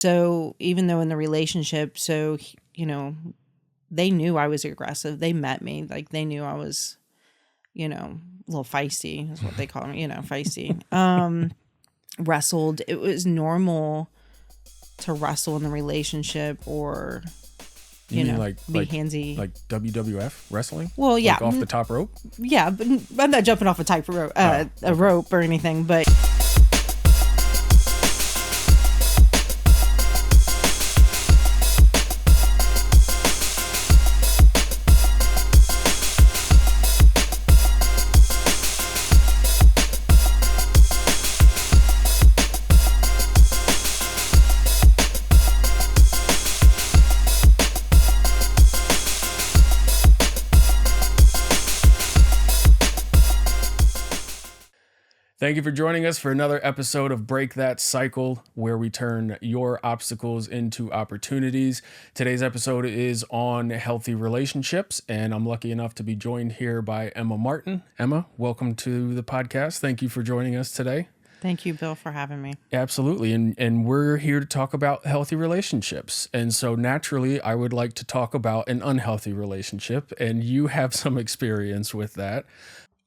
So even though in the relationship, they knew I was aggressive. They met me. Like they knew I was, a little feisty is what they call me, feisty. Wrestled. It was normal to wrestle in the relationship or, You mean be handsy. like WWF wrestling? Well, yeah. Like off the top rope? Yeah, but I'm not jumping off a type rope, a rope or anything, but... Thank you for joining us for another episode of Break That Cycle, where we turn your obstacles into opportunities. Today's episode is on healthy relationships, and I'm lucky enough to be joined here by Emma Martin. Emma, welcome to the podcast. Thank you for joining us today. Thank you, Bill, for having me. Absolutely. And we're here to talk about healthy relationships. And so naturally, I would like to talk about an unhealthy relationship, and you have some experience with that.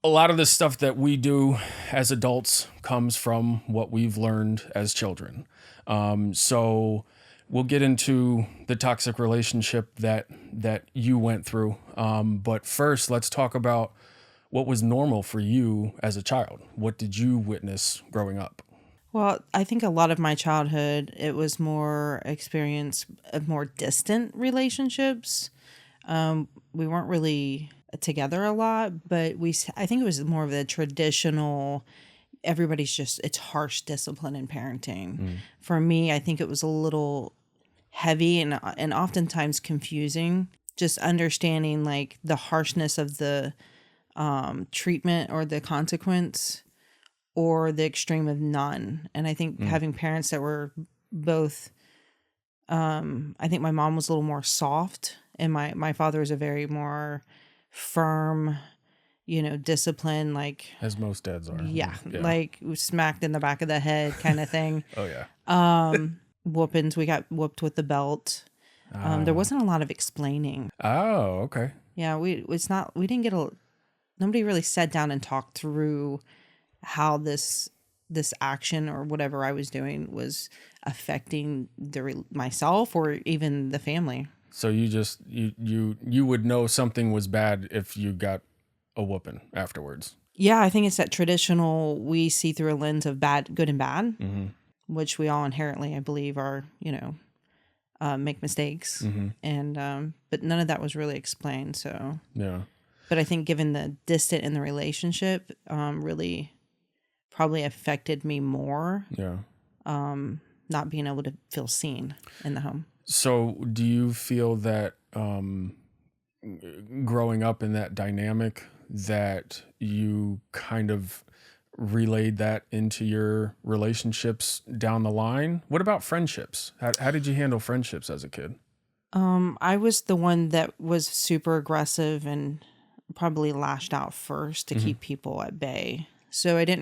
A lot of the stuff that we do as adults comes from what we've learned as children. So we'll get into the toxic relationship that you went through. But first, let's talk about what was normal for you as a child. What did you witness growing up? Well, I think a lot of my childhood, it was more experience of more distant relationships. We weren't really together a lot, but I think it was more of the traditional, it's harsh discipline in parenting. For me, I think it was a little heavy and oftentimes confusing, just understanding like the harshness of the treatment or the consequence or the extreme of none. And I think having parents that were both, I think my mom was a little more soft and my father was a very more firm, discipline, like as most dads are. Yeah. Like smacked in the back of the head kind of thing. Oh yeah. Whoopings. We got whooped with the belt. There wasn't a lot of explaining. Oh, okay. Yeah, nobody really sat down and talked through how this action or whatever I was doing was affecting myself or even the family. So you would know something was bad if you got a whooping afterwards. Yeah, I think it's that traditional, we see through a lens of good and bad, which we all inherently, I believe, are, make mistakes. And, but none of that was really explained. So, yeah. But I think given the distant in the relationship, really probably affected me more. Yeah. Not being able to feel seen in the home. So do you feel that growing up in that dynamic that you kind of relayed that into your relationships down the line? What about friendships? How did you handle friendships as a kid? I was the one that was super aggressive and probably lashed out first to keep people at bay. So I did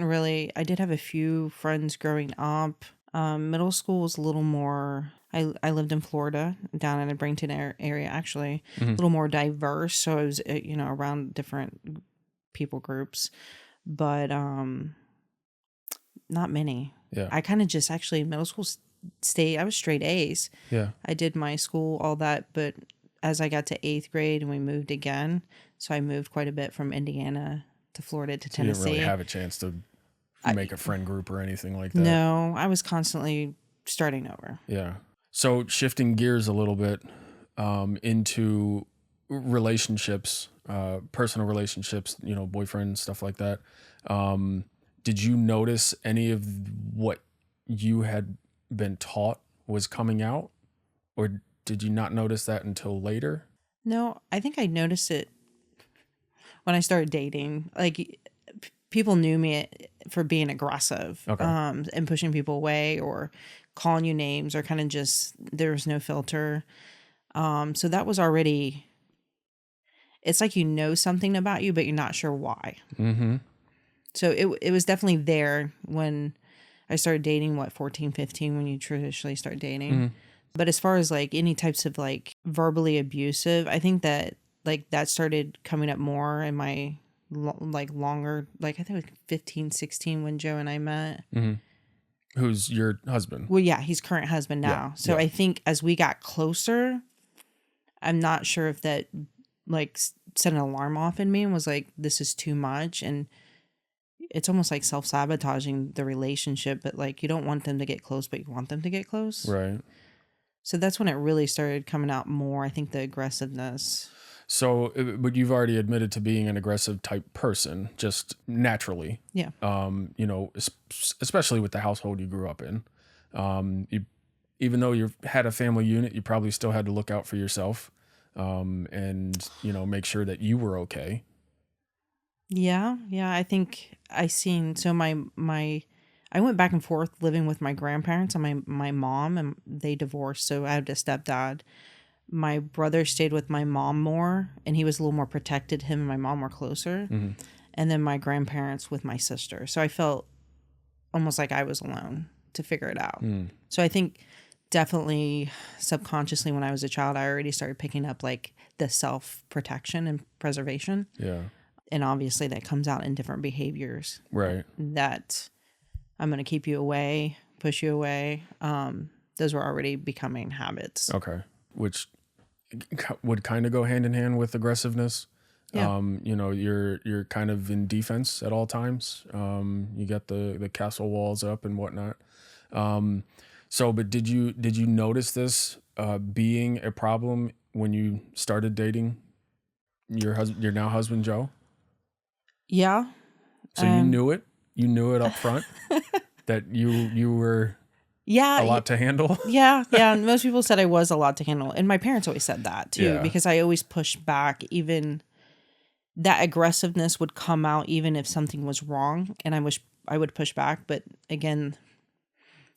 have a few friends growing up. Middle school was a little more, I lived in Florida, down in the Bradenton area, actually, a little more diverse. So I was, around different people groups, but not many. Yeah. I kind of just actually middle school I was straight A's. Yeah. I did my school, all that, but as I got to 8th grade and we moved again, so I moved quite a bit from Indiana to Florida to Tennessee. You didn't really have a chance to make a friend group or anything like that. No, I was constantly starting over. Yeah. So shifting gears a little bit into relationships, personal relationships, boyfriend, stuff like that. Did you notice any of what you had been taught was coming out, or did you not notice that until later? No, I think I noticed it when I started dating. Like people knew me for being aggressive, okay. And pushing people away or calling you names or kind of just, there was no filter. So that was already, it's like something about you, but you're not sure why. Mm-hmm. So it was definitely there when I started dating, 14, 15 when you traditionally start dating. Mm-hmm. But as far as like any types of like verbally abusive, I think that like that started coming up more in my longer, like I think it was 15, 16 when Joe and I met. Mm-hmm. Who's your husband? Well, yeah, he's current husband Yeah, now. So yeah. I think as we got closer, I'm not sure if that like set an alarm off in me and was like, this is too much. And it's almost like self-sabotaging the relationship, but like you don't want them to get close, but you want them to get close. Right. So that's when it really started coming out more. I think the aggressiveness. So, but you've already admitted to being an aggressive type person, just naturally. Yeah. You know, especially with the household you grew up in. You, even though you had a family unit, you probably still had to look out for yourself, and you know, make sure that you were okay. Yeah. Yeah. I think I seen, so I went back and forth living with my grandparents and my mom, and they divorced. So I had a stepdad. My brother stayed with my mom more, and he was a little more protected. Him and my mom were closer. Mm-hmm. And then my grandparents with my sister. So I felt almost like I was alone to figure it out. Mm. So I think definitely subconsciously when I was a child, I already started picking up like the self-protection and preservation. Yeah. And obviously that comes out in different behaviors. Right. That I'm going to keep you away, push you away. Those were already becoming habits. Okay. Which would kind of go hand in hand with aggressiveness. Yeah. You know, you're kind of in defense at all times. You got the castle walls up and whatnot. So, but did you notice this being a problem when you started dating your now husband Joe? Yeah. So you knew it. You knew it up front that you were a lot to handle. Yeah. Most people said I was a lot to handle, and my parents always said that too, Yeah. because I always pushed back. Even that aggressiveness would come out even if something was wrong, and I would push back, but again,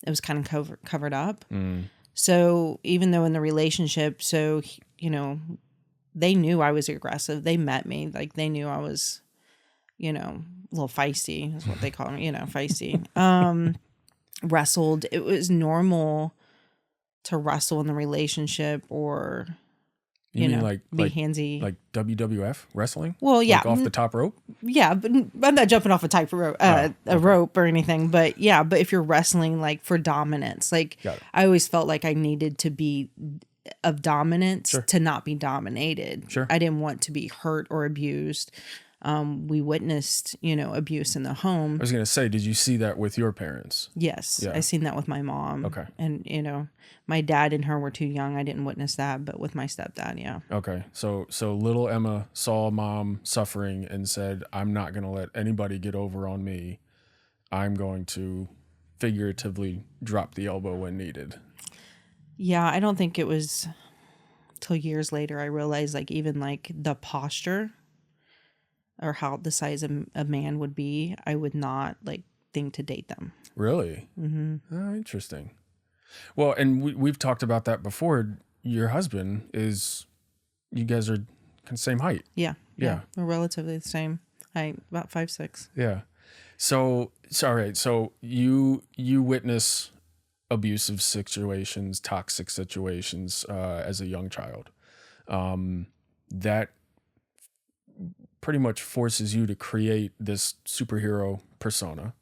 it was kind of covered up. Mm. So even though in the relationship, you know, they knew I was aggressive. They met me, like they knew I was, you know, a little feisty is what they call me, you know, feisty. Wrestled. It was normal to wrestle in the relationship, or You mean know, be handsy. like WWF wrestling? Well, yeah, Like off the top rope? yeah, but I'm not jumping off a type rope, rope or anything. But yeah, but if you're wrestling like for dominance, like I always felt like I needed to be of dominance to not be dominated. Sure. I didn't want to be hurt or abused. We witnessed, you know, abuse in the home. I was gonna say, did you see that with your parents? Yes, Yeah. I seen that with my mom. Okay. And you know, my dad and her were too young. I didn't witness that, but with my stepdad, yeah. Okay. So little Emma saw mom suffering and said, I'm not gonna let anybody get over on me. I'm going to figuratively drop the elbow when needed. Yeah, I don't think it was till years later I realized like even like the posture or how the size of a man would be, I would not like think to date them. Really? Mm-hmm. Oh, interesting. Well, and we've talked about that before. Your husband you guys are same height. Yeah. Yeah. We're relatively the same height, about 5'6". Yeah. So all right. So you witness abusive situations, toxic situations as a young child. That pretty much forces you to create this superhero persona,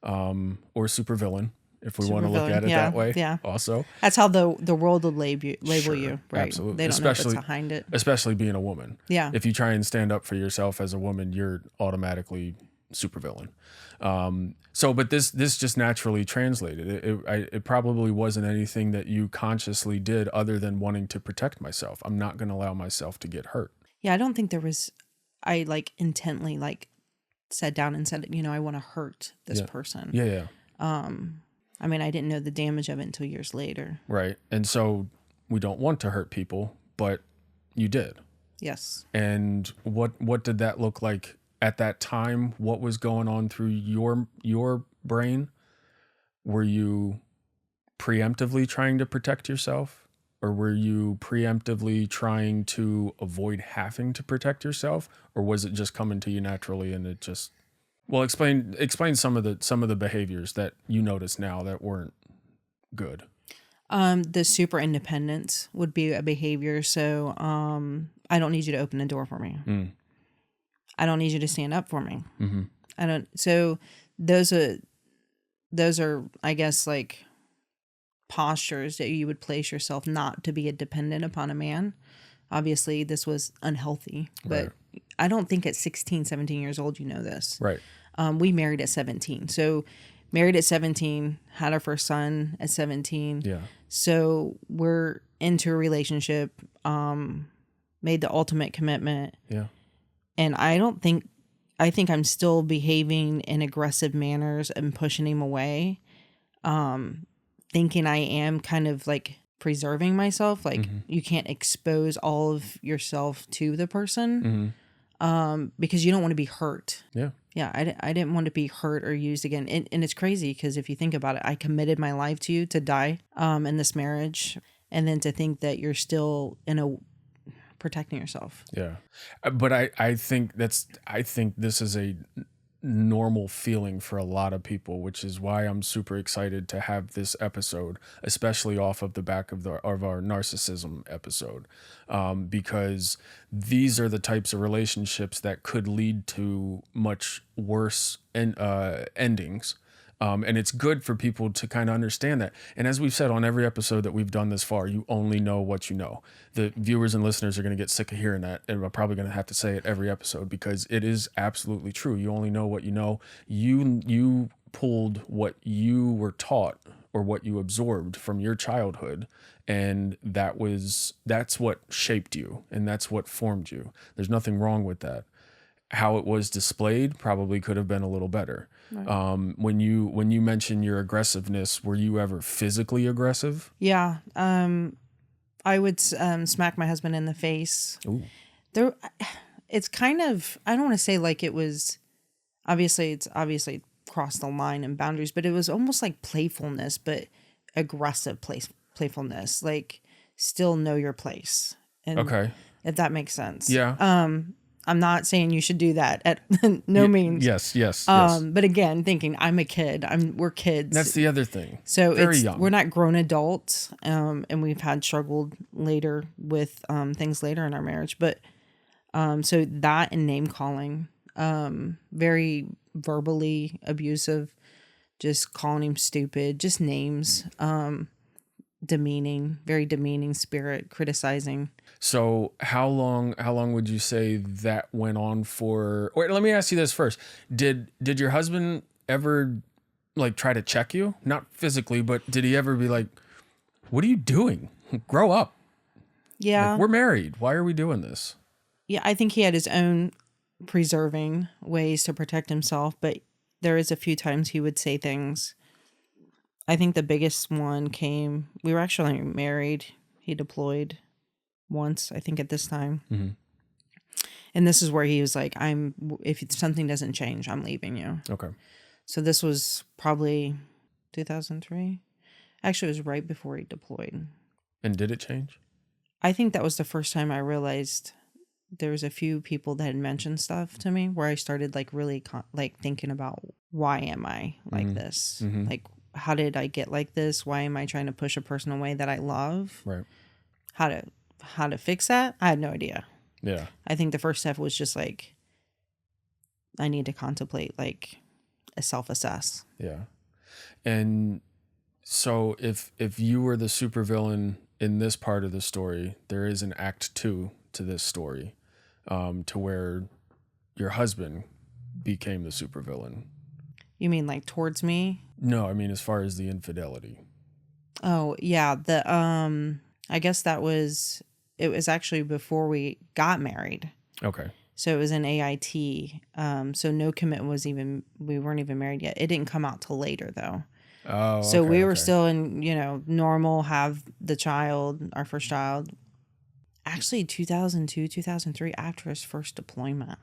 or supervillain, if we want to look at it that way. Yeah. Also, that's how the world will label Sure, you, right? absolutely. They don't know what's behind it. Especially being a woman. Yeah. If you try and stand up for yourself as a woman, you're automatically supervillain. So, but this just naturally translated. It probably wasn't anything that you consciously did other than wanting to protect myself. I'm not going to allow myself to get hurt. Yeah, I don't think there was. I like intently like sat down and said, you know, I want to hurt this person. Yeah. I mean, I didn't know the damage of it until years later. Right. And so we don't want to hurt people, but you did. Yes. And what did that look like at that time? What was going on through your brain? Were you preemptively trying to protect yourself? Or were you preemptively trying to avoid having to protect yourself? Or was it just coming to you naturally and it just Well, explain some of the behaviors that you notice now that weren't good. The super independence would be a behavior. So, I don't need you to open the door for me. Mm. I don't need you to stand up for me. Mm-hmm. I don't. So those are, I guess, like postures that you would place yourself not to be a dependent upon a man. Obviously, this was unhealthy, but Right. I don't think at 16, 17 years old, you know this. Right. We married at 17. So married at 17, had our first son at 17. Yeah. So we're into a relationship, made the ultimate commitment. Yeah. And I think I'm still behaving in aggressive manners and pushing him away, thinking I am kind of like preserving myself. Like you can't expose all of yourself to the person, because you don't want to be hurt. Yeah. Yeah, I didn't want to be hurt or used again. And it's crazy because if you think about it, I committed my life to you to die in this marriage. And then to think that you're still protecting yourself. Yeah. But I think this is a normal feeling for a lot of people, which is why I'm super excited to have this episode, especially off of the back of our narcissism episode, because these are the types of relationships that could lead to much worse endings. And it's good for people to kind of understand that. And as we've said on every episode that we've done this far, you only know what you know. The viewers and listeners are going to get sick of hearing that. And I'm probably going to have to say it every episode because it is absolutely true. You only know what you know. You pulled what you were taught or what you absorbed from your childhood. And that's what shaped you. And that's what formed you. There's nothing wrong with that. How it was displayed probably could have been a little better. Right. When you mention your aggressiveness, were you ever physically aggressive? Yeah. I would smack my husband in the face. Ooh. It's kind of, I don't want to say like it was, it's obviously crossed the line and boundaries, but it was almost like playfulness, but aggressive playfulness, like still know your place. And okay. If that makes sense. Yeah. I'm not saying you should do that at no means. Yes. But again, thinking I'm a kid, we're kids. That's the other thing. So very young. We're not grown adults, and we've had struggled later with things later in our marriage. But so that and name calling, very verbally abusive, just calling him stupid, just names, very demeaning spirit, criticizing. So how long would you say that went on for? Wait, let me ask you this first. Did your husband ever like try to check you? Not physically, but did he ever be like, "What are you doing? Grow up." Yeah. Like, we're married. Why are we doing this? Yeah, I think he had his own preserving ways to protect himself, but there is a few times he would say things. I think the biggest one came, we were actually married. He deployed once, I think at this time. Mm-hmm. And this is where he was like, if something doesn't change, I'm leaving you. Okay. So this was probably 2003. Actually, it was right before he deployed. And did it change? I think that was the first time I realized there was a few people that had mentioned stuff to me where I started like really thinking about, why am I like this? Mm-hmm. Like, how did I get like this? Why am I trying to push a person away that I love? Right. How to fix that? I had no idea. Yeah. I think the first step was just like, I need to contemplate, like a self-assess. Yeah. And so if you were the supervillain in this part of the story, there is an act 2 to this story, to where your husband became the supervillain. You mean like towards me? No, I mean as far as the infidelity. Oh, yeah. I guess it was actually before we got married. Okay. So it was an AIT. So no commitment we weren't even married yet. It didn't come out till later though. Oh, so okay, we were still in, normal, have the child, our first child. Actually 2002, 2003, after his first deployment.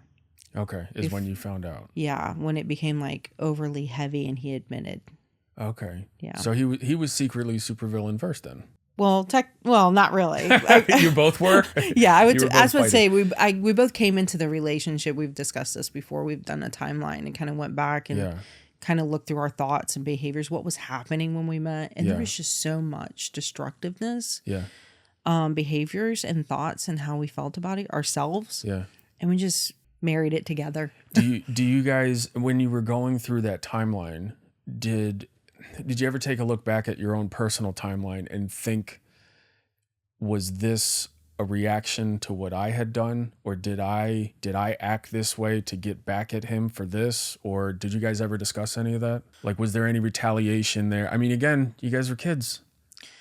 Okay. Is when you found out. Yeah. When it became like overly heavy and he admitted. Okay. Yeah. So he was secretly supervillain first then. Well, not really. You both were? Yeah, You were both I would say fighting. we both came into the relationship. We've discussed this before. We've done a timeline and kind of went back and Yeah. kind of looked through our thoughts and behaviors, what was happening when we met, and there Yeah. was just so much destructiveness, Yeah. behaviors and thoughts and how we felt about it ourselves, Yeah. and we just married it together. Do you guys, when you were going through that timeline, did you ever take a look back at your own personal timeline and think, was this a reaction to what I had done, or did I act this way to get back at him for this, or did you guys ever discuss any of that? Like, was there any retaliation there? I mean, again, you guys were kids,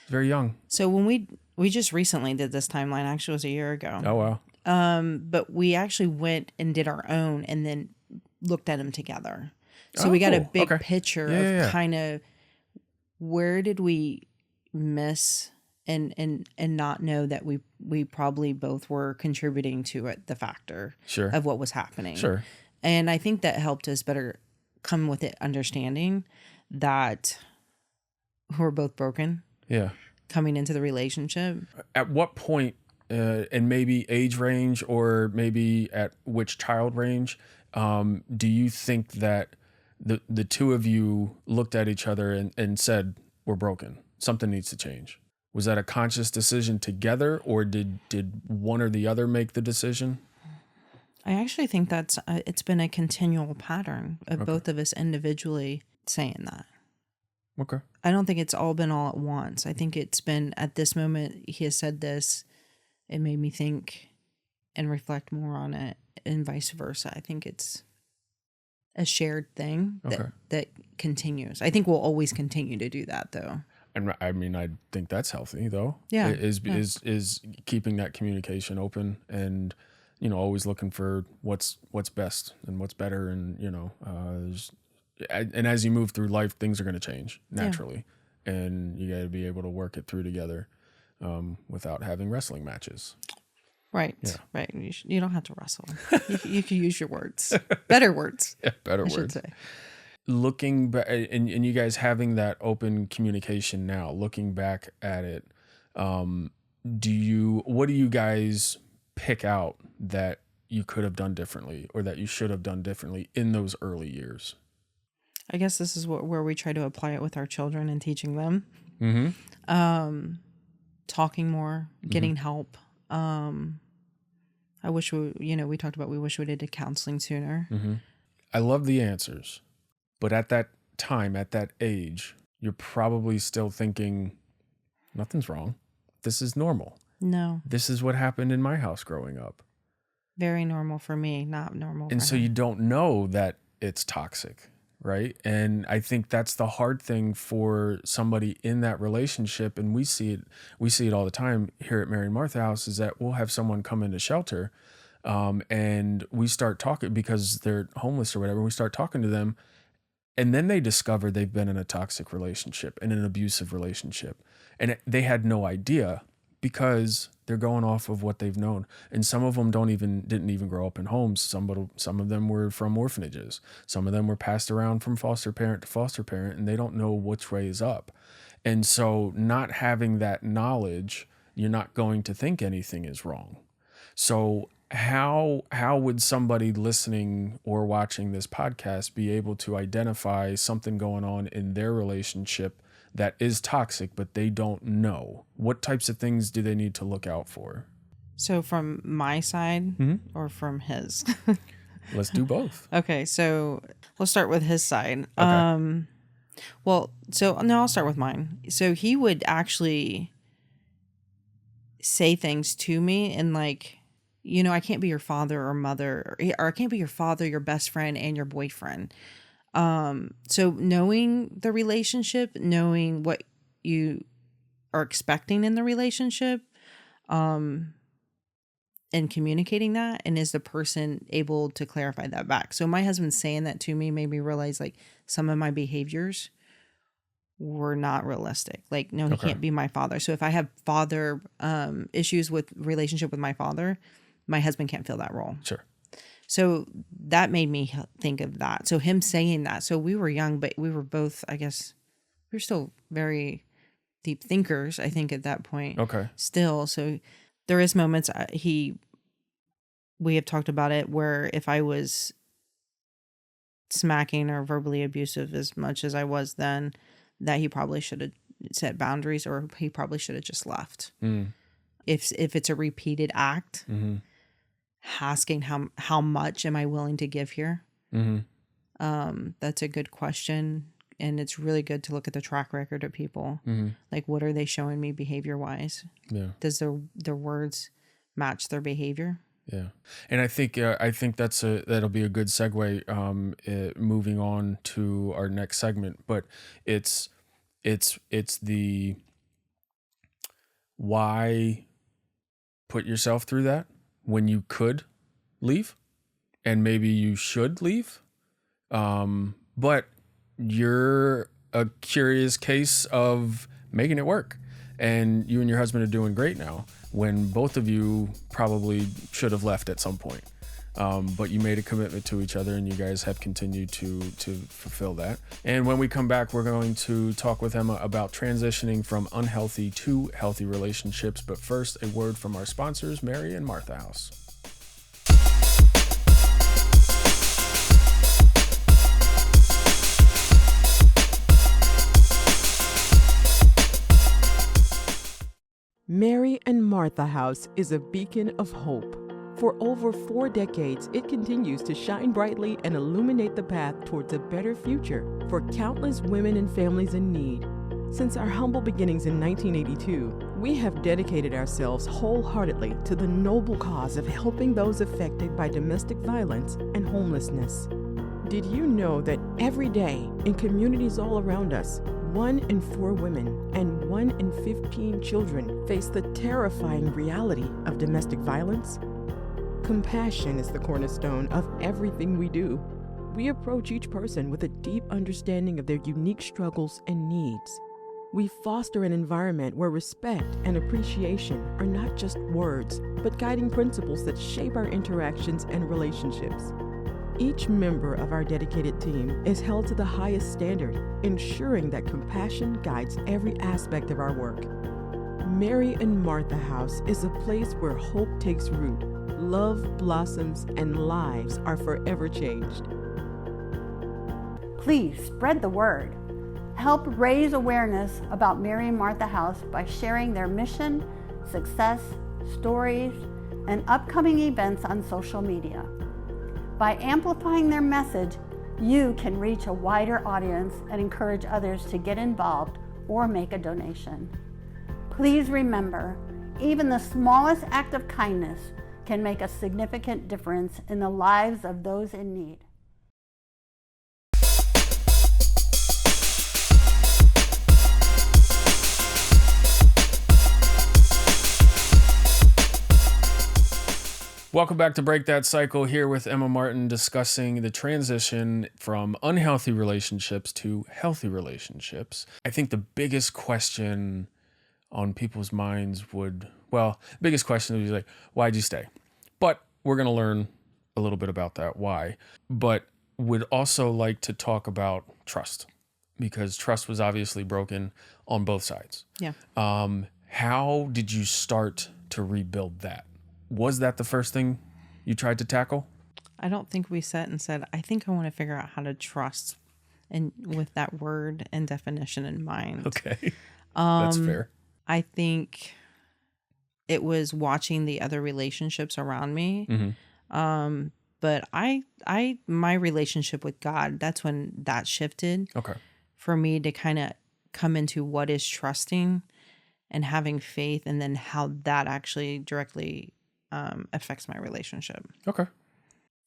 very young. So when we just recently did this timeline, actually it was a year ago. Oh wow. But we actually went and did our own and then looked at them together. So Oh, we got a cool. big Okay. picture Yeah, of yeah, yeah. kind of where did we miss and not know that we probably both were contributing to it, the factor Sure. of what was happening. Sure. And I think that helped us better come with it, understanding that we're both broken Yeah. coming into the relationship. At what point, and maybe age range, or maybe at which child range, do you think that the two of you looked at each other and said, we're broken, something needs to change? Was that a conscious decision together, or did one or the other make the decision? I actually think that's it's been a continual pattern of both of us individually saying that. Okay. I don't think it's all been all at once. I think it's been at this moment he has said this. It made me think and reflect more on it, and vice versa. I think it's a shared thing that continues. I think we'll always continue to do that, though. And I mean, I think that's healthy, though. Yeah. Is keeping that communication open, and always looking for what's best and what's better, and and as you move through life, things are going to change naturally, and you got to be able to work it through together, without having wrestling matches. Right. Yeah. Right. You don't have to wrestle. You can use your words, better words. Yeah, better I words. should say. Looking back, and you guys having that open communication now, looking back at it, what do you guys pick out that you could have done differently, or that you should have done differently in those early years? I guess this is where we try to apply it with our children and teaching them. Mm-hmm. Talking more, getting help. I wish we talked about, we wish we did counseling sooner. Mm-hmm. I love the answers, but at that time, at that age, you're probably still thinking, nothing's wrong. This is normal. No. This is what happened in my house growing up. Very normal for me, not normal And for so him. you don't know that it's toxic, right? And I think that's the hard thing for somebody in that relationship. And we see it all the time here at Mary and Martha House, is that we'll have someone come into shelter, and we start talking because they're homeless or whatever. We start talking to them, and then they discover they've been in a toxic relationship, in an abusive relationship. And they had no idea, because they're going off of what they've known. And some of them didn't even grow up in homes. Some of them were from orphanages. Some of them were passed around from foster parent to foster parent, and they don't know which way is up. And so not having that knowledge, you're not going to think anything is wrong. So how would somebody listening or watching this podcast be able to identify something going on in their relationship that is toxic, but they don't know? What types of things do they need to look out for? So from my side or from his? Let's do both. Okay, so we'll start with his side. Okay. I'll start with mine. So he would actually say things to me and like, I can't be your father or mother, or I can't be your father, your best friend, and your boyfriend. So knowing the relationship, knowing what you are expecting in the relationship, and communicating that, and is the person able to clarify that back? So my husband saying that to me made me realize like some of my behaviors were not realistic. Like, no, he can't be my father. So if I have father issues with relationship with my father, my husband can't fill that role. Sure. So that made me think of that. So him saying that, so we were young, but we were both, I guess, we were still very deep thinkers, I think, at that point. Okay. Still. So there is moments we have talked about it where if I was smacking or verbally abusive as much as I was then, that he probably should have set boundaries, or he probably should have just left. If it's a repeated act, asking how much am I willing to give here? That's a good question. And it's really good to look at the track record of people. Like, what are they showing me behavior wise? Yeah. Does their words match their behavior? Yeah. And I think that'll be a good segue moving on to our next segment, but it's the why put yourself through that when you could leave and maybe you should leave. But you're a curious case of making it work, and you and your husband are doing great now when both of you probably should have left at some point. But you made a commitment to each other, and you guys have continued to fulfill that. And when we come back, we're going to talk with Emma about transitioning from unhealthy to healthy relationships. But first, a word from our sponsors, Mary and Martha House. Mary and Martha House is a beacon of hope. For over 4 decades, it continues to shine brightly and illuminate the path towards a better future for countless women and families in need. Since our humble beginnings in 1982, we have dedicated ourselves wholeheartedly to the noble cause of helping those affected by domestic violence and homelessness. Did you know that every day in communities all around us, 1 in 4 women and 1 in 15 children face the terrifying reality of domestic violence? Compassion is the cornerstone of everything we do. We approach each person with a deep understanding of their unique struggles and needs. We foster an environment where respect and appreciation are not just words, but guiding principles that shape our interactions and relationships. Each member of our dedicated team is held to the highest standard, ensuring that compassion guides every aspect of our work. Mary and Martha House is a place where hope takes root, love blossoms, and lives are forever changed. Please spread the word. Help raise awareness about Mary and Martha House by sharing their mission, success, stories, and upcoming events on social media. By amplifying their message, you can reach a wider audience and encourage others to get involved or make a donation. Please remember, even the smallest act of kindness can make a significant difference in the lives of those in need. Welcome back to Break That Cycle, here with Emma Martin, discussing the transition from unhealthy relationships to healthy relationships. I think the biggest question on people's minds biggest question would be like, why'd you stay? But we're going to learn a little bit about that, why. But would also like to talk about trust, because trust was obviously broken on both sides. Yeah. How did you start to rebuild that? Was that the first thing you tried to tackle? I don't think we sat and said, I think I want to figure out how to trust, and with that word and definition in mind. Okay. That's fair. I think it was watching the other relationships around me. Mm-hmm. But my relationship with God, that's when that shifted. Okay. For me to kind of come into what is trusting and having faith, and then how that actually directly affects my relationship. Okay.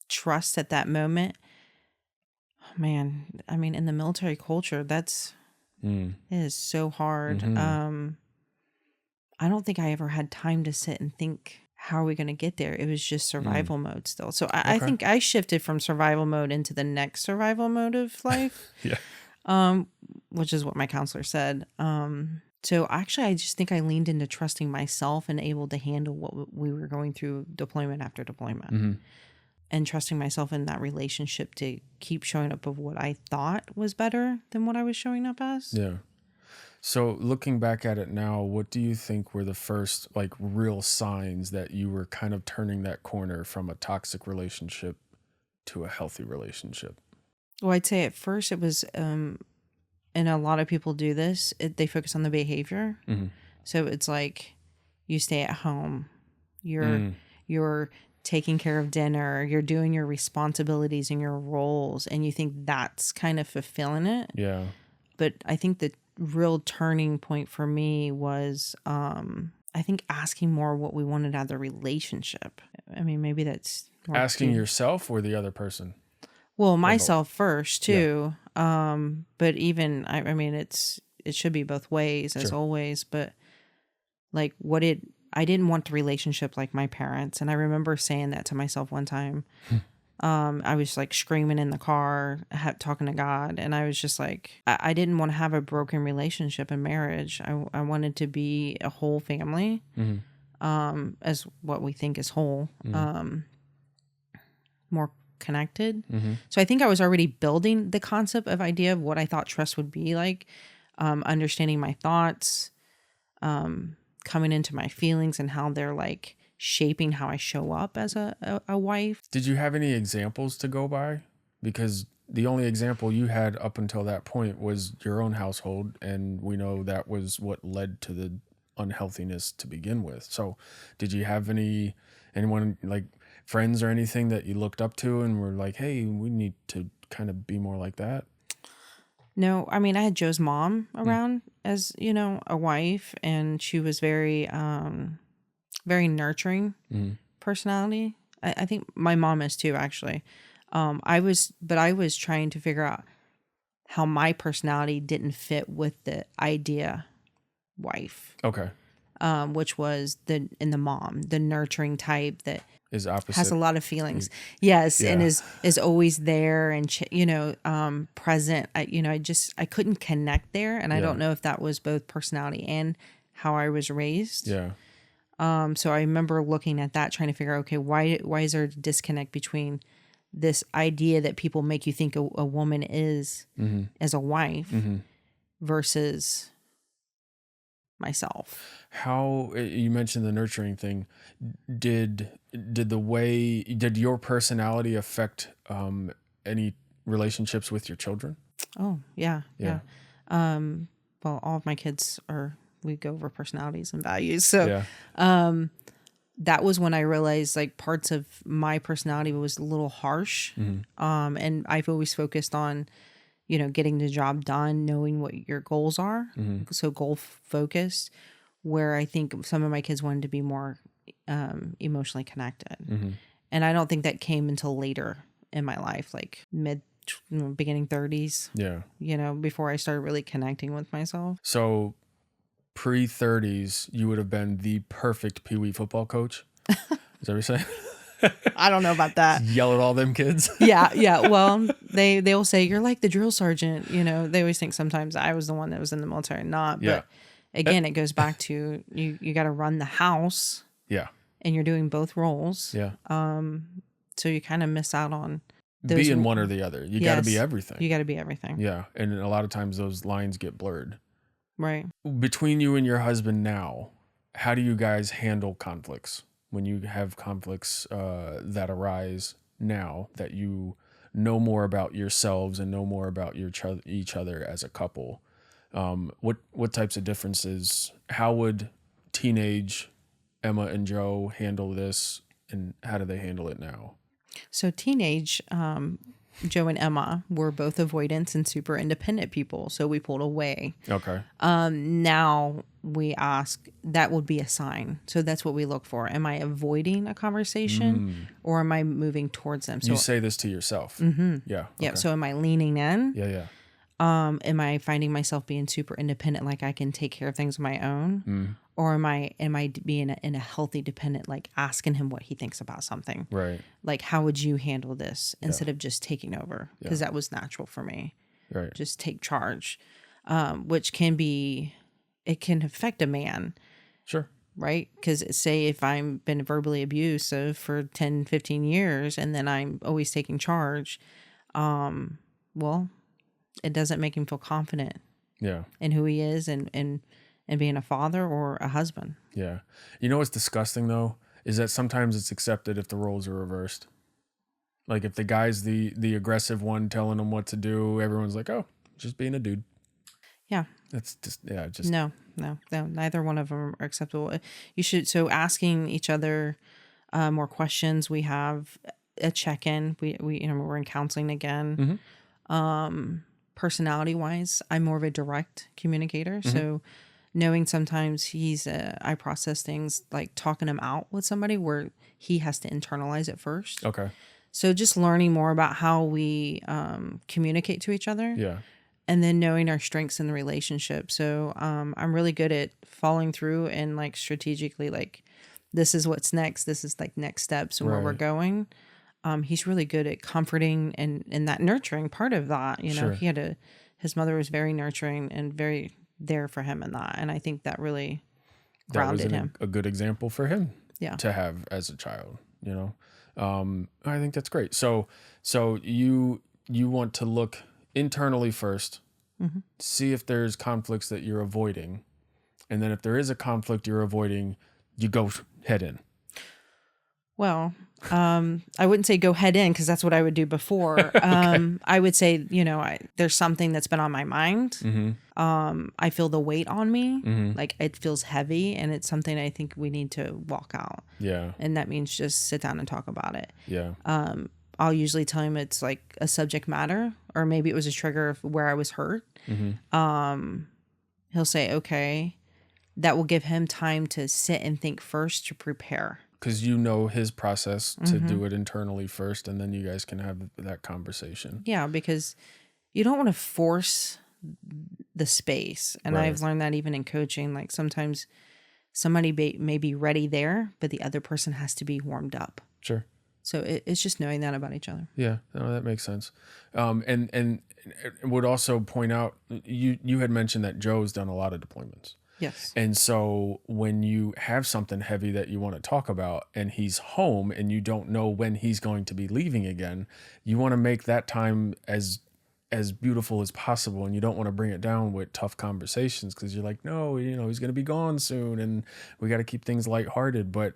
Trust at that moment, man, I mean, in the military culture, it is so hard. Mm-hmm. I don't think I ever had time to sit and think, how are we going to get there? It was just survival mode still. So I think I shifted from survival mode into the next survival mode of life. Yeah. Which is what my counselor said. So actually, I just think I leaned into trusting myself and able to handle what we were going through deployment after deployment. Mm-hmm. And trusting myself in that relationship to keep showing up of what I thought was better than what I was showing up as. Yeah. So looking back at it now, what do you think were the first like real signs that you were kind of turning that corner from a toxic relationship to a healthy relationship? Well, I'd say at first it was, and a lot of people do this, they focus on the behavior. Mm-hmm. So it's like you stay at home, you're Mm, you're taking care of dinner, you're doing your responsibilities and your roles, and you think that's kind of fulfilling it. yeah. But I think the real turning point for me was, I think asking more what we wanted out of the relationship. I mean, maybe that's more Asking too, yourself or the other person? well, Or both? myself first Yeah. too. But even I mean, it should be both ways as Sure. always. But like, I didn't want the relationship like my parents, and I remember saying that to myself one time. I was like screaming in the car, talking to God, and I was just like, I didn't want to have a broken relationship and marriage. I wanted to be a whole family, Mm-hmm. as what we think is whole, Mm-hmm. more connected. Mm-hmm. So I think I was already building the concept of idea of what I thought trust would be like, understanding my thoughts, coming into my feelings and how they're like shaping how I show up as a wife. Did you have any examples to go by? Because the only example you had up until that point was your own household, and we know that was what led to the unhealthiness to begin with. So, did you have anyone like friends or anything that you looked up to and were like, "Hey, we need to kind of be more like that"? No, I mean, I had Joe's mom around as, a wife, and she was very, very nurturing Mm-hmm. personality. I think my mom is too, actually. But I was trying to figure out how my personality didn't fit with the idea wife, Okay, which was in the mom, the nurturing type that is has opposite. a lot of feelings. Yes. And Yeah. is always there and, present. I couldn't connect there. And I Yeah. don't know if that was both personality and how I was raised. Yeah. So I remember looking at that, trying to figure out, okay, why is there a disconnect between this idea that people make you think a woman is Mm-hmm. as a wife Mm-hmm. versus myself? How you mentioned the nurturing thing, did your personality affect any relationships with your children? Oh, yeah. Yeah. Well, all of my kids we go over personalities and values. So, Yeah. that was when I realized like parts of my personality was a little harsh. Mm-hmm. And I've always focused on, getting the job done, knowing what your goals are. Mm-hmm. So goal focused, where I think some of my kids wanted to be more emotionally connected. Mm-hmm. And I don't think that came until later in my life, like beginning 30s, Yeah. before I started really connecting with myself. So pre-30s, you would have been the perfect Pee Wee football coach. Is that what you're saying? I don't know about that. Yell at all them kids. Yeah. Well, they'll say you're like the drill sergeant. They always think sometimes I was the one that was in the military, not. Yeah. But again, it goes back to you got to run the house, Yeah. and you're doing both roles. Yeah. So you kind of miss out on Being one or the other. You got to be Yes. everything. You got to be everything. Yeah. And a lot of times those lines get blurred. Right. Between you and your husband now, how do you guys handle conflicts? When you have conflicts that arise now that you know more about yourselves and know more about each other as a couple, what types of differences? How would teenage Emma and Joe handle this, and how do they handle it now? So teenage Joe and Emma were both avoidance and super independent people. So we pulled away. Okay. Now we ask, that would be a sign. So that's what we look for. Am I avoiding a conversation or am I moving towards them? So You say this to yourself. Mm-hmm. Yeah. yeah. Okay. So am I leaning in? Yeah. Am I finding myself being super independent, like I can take care of things on my own? Or am I being in a healthy dependent, like asking him what he thinks about something? Right. Like, how would you handle this instead of just taking over? Because that was natural for me. Right. Just take charge, which can affect a man, Sure. right? Because say if I'm been verbally abusive for 10, 15 years and then I'm always taking charge, well, it doesn't make him feel confident Yeah. and who he is, and being a father or a husband. Yeah. You know what's disgusting though is that sometimes it's accepted if the roles are reversed. Like if the guy's the aggressive one telling him what to do, everyone's like, "Oh, just being a dude." Yeah. That's just just No, neither one of them are acceptable. You should, so asking each other more questions. We have a check-in. We we're in counseling again. Personality wise, I'm more of a direct communicator. So knowing sometimes I process things like talking him out with somebody where he has to internalize it first. Okay. So just learning more about how we communicate to each other. Yeah. And then knowing our strengths in the relationship. So I'm really good at following through and like strategically, like, this is what's next. This is like next steps and where we're Right. going. He's really good at comforting and that nurturing part of that. You know, Sure. his mother was very nurturing and very there for him in that. And I think that really That was grounded him. a good example for him Yeah. to have as a child, you know? I think that's great. So you want to look internally first, see if there's conflicts that you're avoiding. And then if there is a conflict you're avoiding, you go head in. Well, I wouldn't say go head in because that's what I would do before. I would say, there's something that's been on my mind. I feel the weight on me, like it feels heavy, and it's something I think we need to walk out. Yeah. And that means just sit down and talk about it. Yeah. I'll usually tell him it's like a subject matter, or maybe it was a trigger of where I was hurt. He'll say, okay, that will give him time to sit and think first to prepare. Because you know his process to do it internally first, and then you guys can have that conversation. Yeah, because you don't want to force the space. And Right. I've learned that even in coaching, like sometimes somebody may be ready there, but the other person has to be warmed up. Sure. So it's just knowing that about each other. Yeah, no, that makes sense. And would also point out, you had mentioned that Joe's done a lot of deployments. Yes. And so when you have something heavy that you want to talk about and he's home and you don't know when he's going to be leaving again, you want to make that time as beautiful as possible. And you don't want to bring it down with tough conversations because you're like, no, he's going to be gone soon and we got to keep things lighthearted. But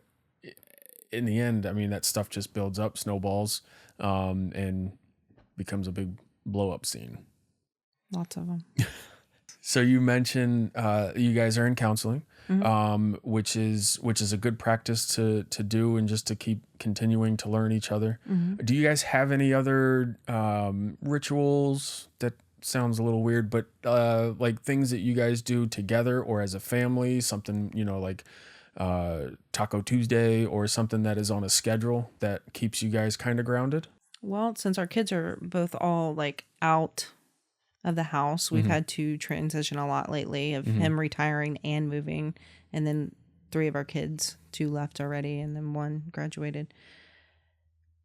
in the end, I mean, that stuff just builds up, snowballs, and becomes a big blow up scene. Lots of them. So you mentioned you guys are in counseling, which is a good practice to do and just to keep continuing to learn each other. Do you guys have any other rituals? That sounds a little weird, but like things that you guys do together or as a family, something, like Taco Tuesday or something that is on a schedule that keeps you guys kind of grounded? Well, since our kids are both all like out of the house, we've had to transition a lot lately of him retiring and moving, and then 3 of our kids, 2 left already, and then 1 graduated.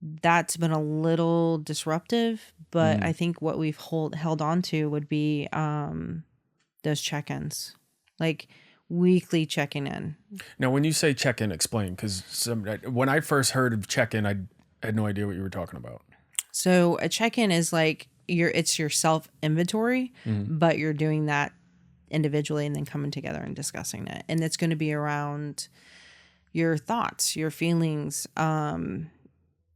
That's been a little disruptive, but I think what we've held on to would be those check-ins, like weekly checking in. Now, when you say check-in, explain, because when I first heard of check-in, I had no idea what you were talking about. So a check-in is like it's your self inventory, but you're doing that individually and then coming together and discussing it. And it's going to be around your thoughts, your feelings,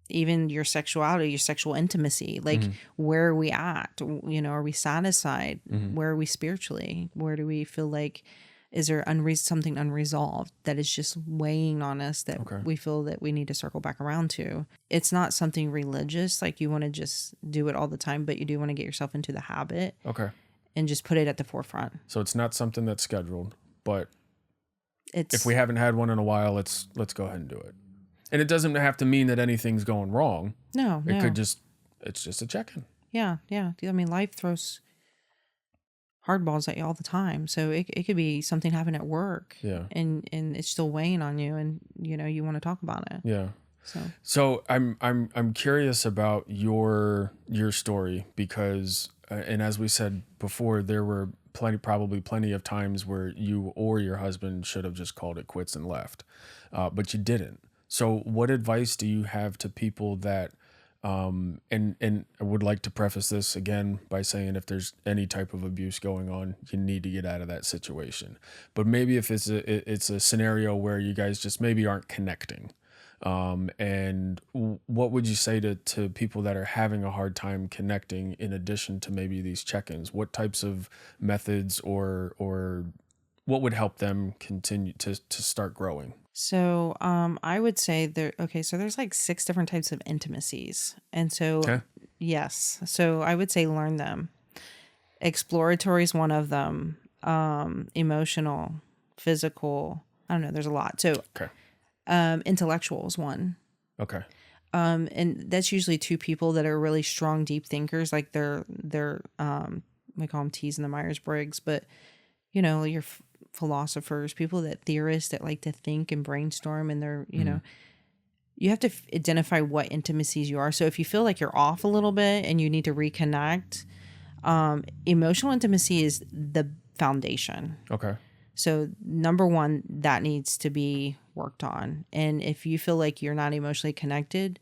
even your sexuality, your sexual intimacy. Like, where are we at? Are we satisfied? Where are we spiritually? Where do we feel like, is there something unresolved that is just weighing on us that we feel that we need to circle back around to? It's not something religious, like you want to just do it all the time, but you do want to get yourself into the habit. Okay. And just put it at the forefront. So it's not something that's scheduled, but If we haven't had one in a while, let's go ahead and do it. And it doesn't have to mean that anything's going wrong. No. It's just a check-in. Yeah. I mean, life throws hardballs at you all the time. So it could be something happening at work. Yeah. And it's still weighing on you, and you want to talk about it. Yeah. So I'm curious about your story because and as we said before, there were probably plenty of times where you or your husband should have just called it quits and left, but you didn't. So what advice do you have to people that And I would like to preface this again by saying if there's any type of abuse going on, you need to get out of that situation. But maybe if it's a scenario where you guys just maybe aren't connecting, and what would you say to people that are having a hard time connecting in addition to maybe these check-ins? What types of methods or what would help them continue to start growing? So, I would say so there's like 6 different types of intimacies. And so, Okay. yes. So I would say learn them. Exploratory is one of them. Emotional, physical. I don't know. There's a lot. So, Okay. intellectual is one. Okay. And that's usually 2 people that are really strong, deep thinkers. Like they're we call them T's and the Myers-Briggs, but your philosophers, people that theorists that like to think and brainstorm, and they're, you have to identify what intimacies you are. So if you feel like you're off a little bit and you need to reconnect, emotional intimacy is the foundation. Okay. So number 1, that needs to be worked on. And if you feel like you're not emotionally connected,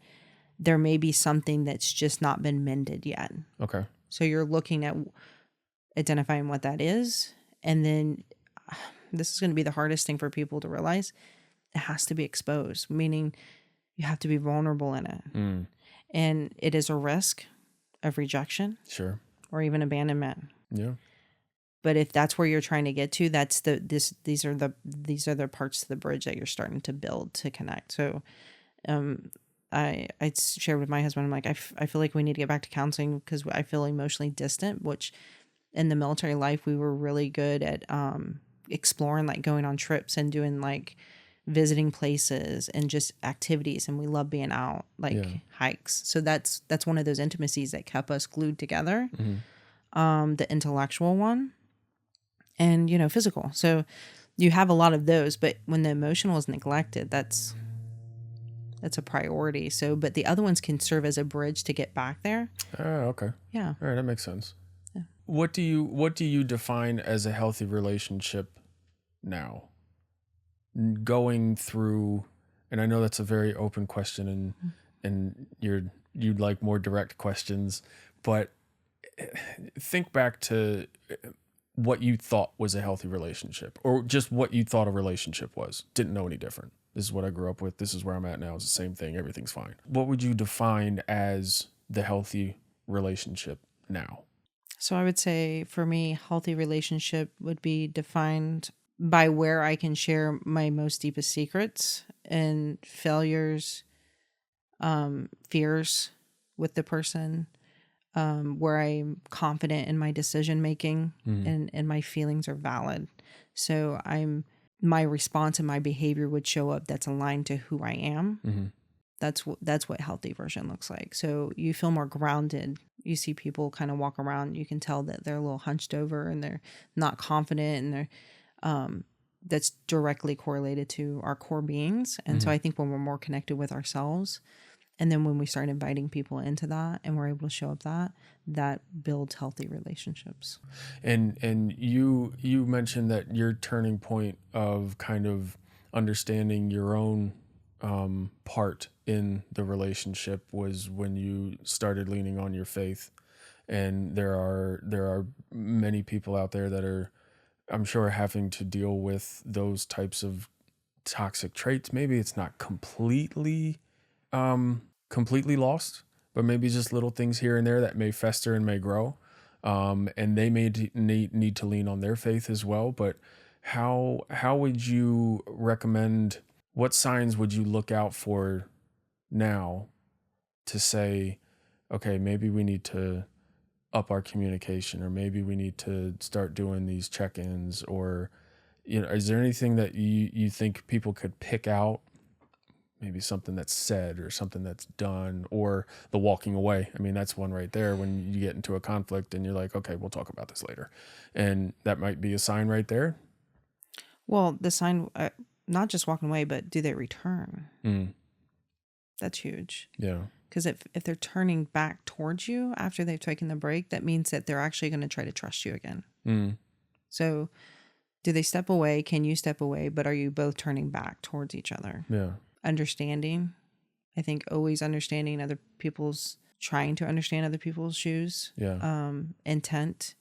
there may be something that's just not been mended yet. Okay. So you're looking at identifying what that is. And then this is going to be the hardest thing for people to realize. It has to be exposed, meaning you have to be vulnerable in it. And it is a risk of rejection. Sure. Or even abandonment. Yeah. But if that's where you're trying to get to, these are the parts of the bridge that you're starting to build to connect. So I shared with my husband, I'm like, I feel like we need to get back to counseling because I feel emotionally distant, which in the military life, we were really good at exploring, like going on trips and doing like visiting places and just activities. And we love being out, like hikes. So that's one of those intimacies that kept us glued together. The intellectual one and, physical. So you have a lot of those, but when the emotional is neglected, that's a priority. So, but the other ones can serve as a bridge to get back there. Oh, okay. Yeah. All right, that makes sense. Yeah. What do you define as a healthy relationship now? Going through, and I know that's a very open question, and you'd like more direct questions, but think back to what you thought was a healthy relationship, or just what you thought a relationship was. Didn't know any different. This is what I grew up with. This is where I'm at now. It's the same thing. Everything's fine. What would you define as the healthy relationship now? So I would say for me, healthy relationship would be defined by where I can share my most deepest secrets and failures, fears with the person, where I'm confident in my decision making and my feelings are valid. So my response and my behavior would show up that's aligned to who I am. That's what healthy version looks like. So you feel more grounded. You see people kind of walk around, you can tell that they're a little hunched over and they're not confident, and they're that's directly correlated to our core beings. And so I think when we're more connected with ourselves, and then when we start inviting people into that and we're able to show up, that builds healthy relationships. And you mentioned that your turning point of kind of understanding your own part in the relationship was when you started leaning on your faith. And there are many people out there that are, I'm sure, having to deal with those types of toxic traits. Maybe it's not completely lost, but maybe just little things here and there that may fester and may grow. And they may need to lean on their faith as well. But how would you recommend, what signs would you look out for now to say, okay, maybe we need to up our communication, or maybe we need to start doing these check-ins, or, is there anything that you think people could pick out? Maybe something that's said or something that's done, or the walking away. I mean, that's one right there when you get into a conflict and you're like, okay, we'll talk about this later. And that might be a sign right there. Well, the sign, not just walking away, but do they return? That's huge. Yeah. Because if they're turning back towards you after they've taken the break, that means that they're actually going to try to trust you again. So do they step away? Can you step away? But are you both turning back towards each other? Yeah. Understanding, I think always trying to understand other people's shoes. Yeah. Intent.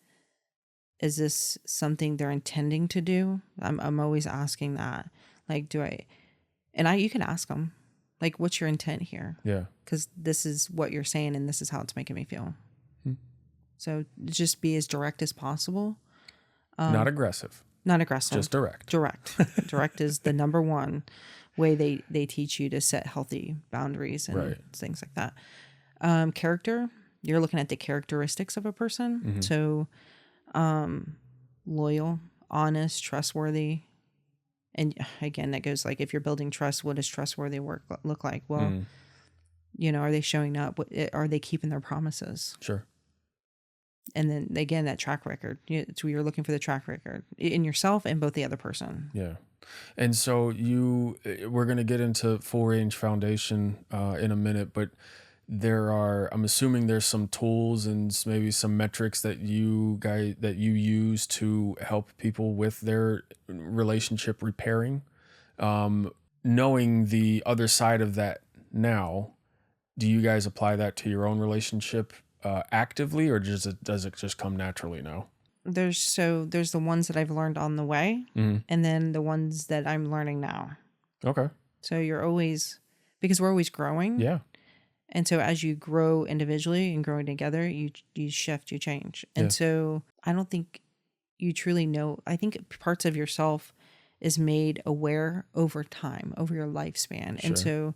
Is this something they're intending to do? I'm always asking that. Like, you can ask them, like, what's your intent here? Yeah. Because this is what you're saying and this is how it's making me feel. Hmm. So just be as direct as possible. Not aggressive. Not aggressive. Just direct. Direct is the number one way they teach you to set healthy boundaries and things like that. Character, you're looking at the characteristics of a person. Mm-hmm. So loyal, honest, trustworthy. And again, that goes like, if you're building trust, what does trustworthy look like? Well, are they showing up? Are they keeping their promises? Sure. And then again, that track record. So you're looking for the track record in yourself and both the other person. Yeah. And so we're going to get into full range foundation in a minute, but I'm assuming there's some tools and maybe some metrics that you use to help people with their relationship repairing. Knowing the other side of that now, do you guys apply that to your own relationship actively, or does it just come naturally now? There's the ones that I've learned on the way, and then the ones that I'm learning now. Okay. So because we're always growing. Yeah. And so as you grow individually and growing together, you shift, you change. And so I don't think you truly know. I think parts of yourself is made aware over time, over your lifespan. Sure. And so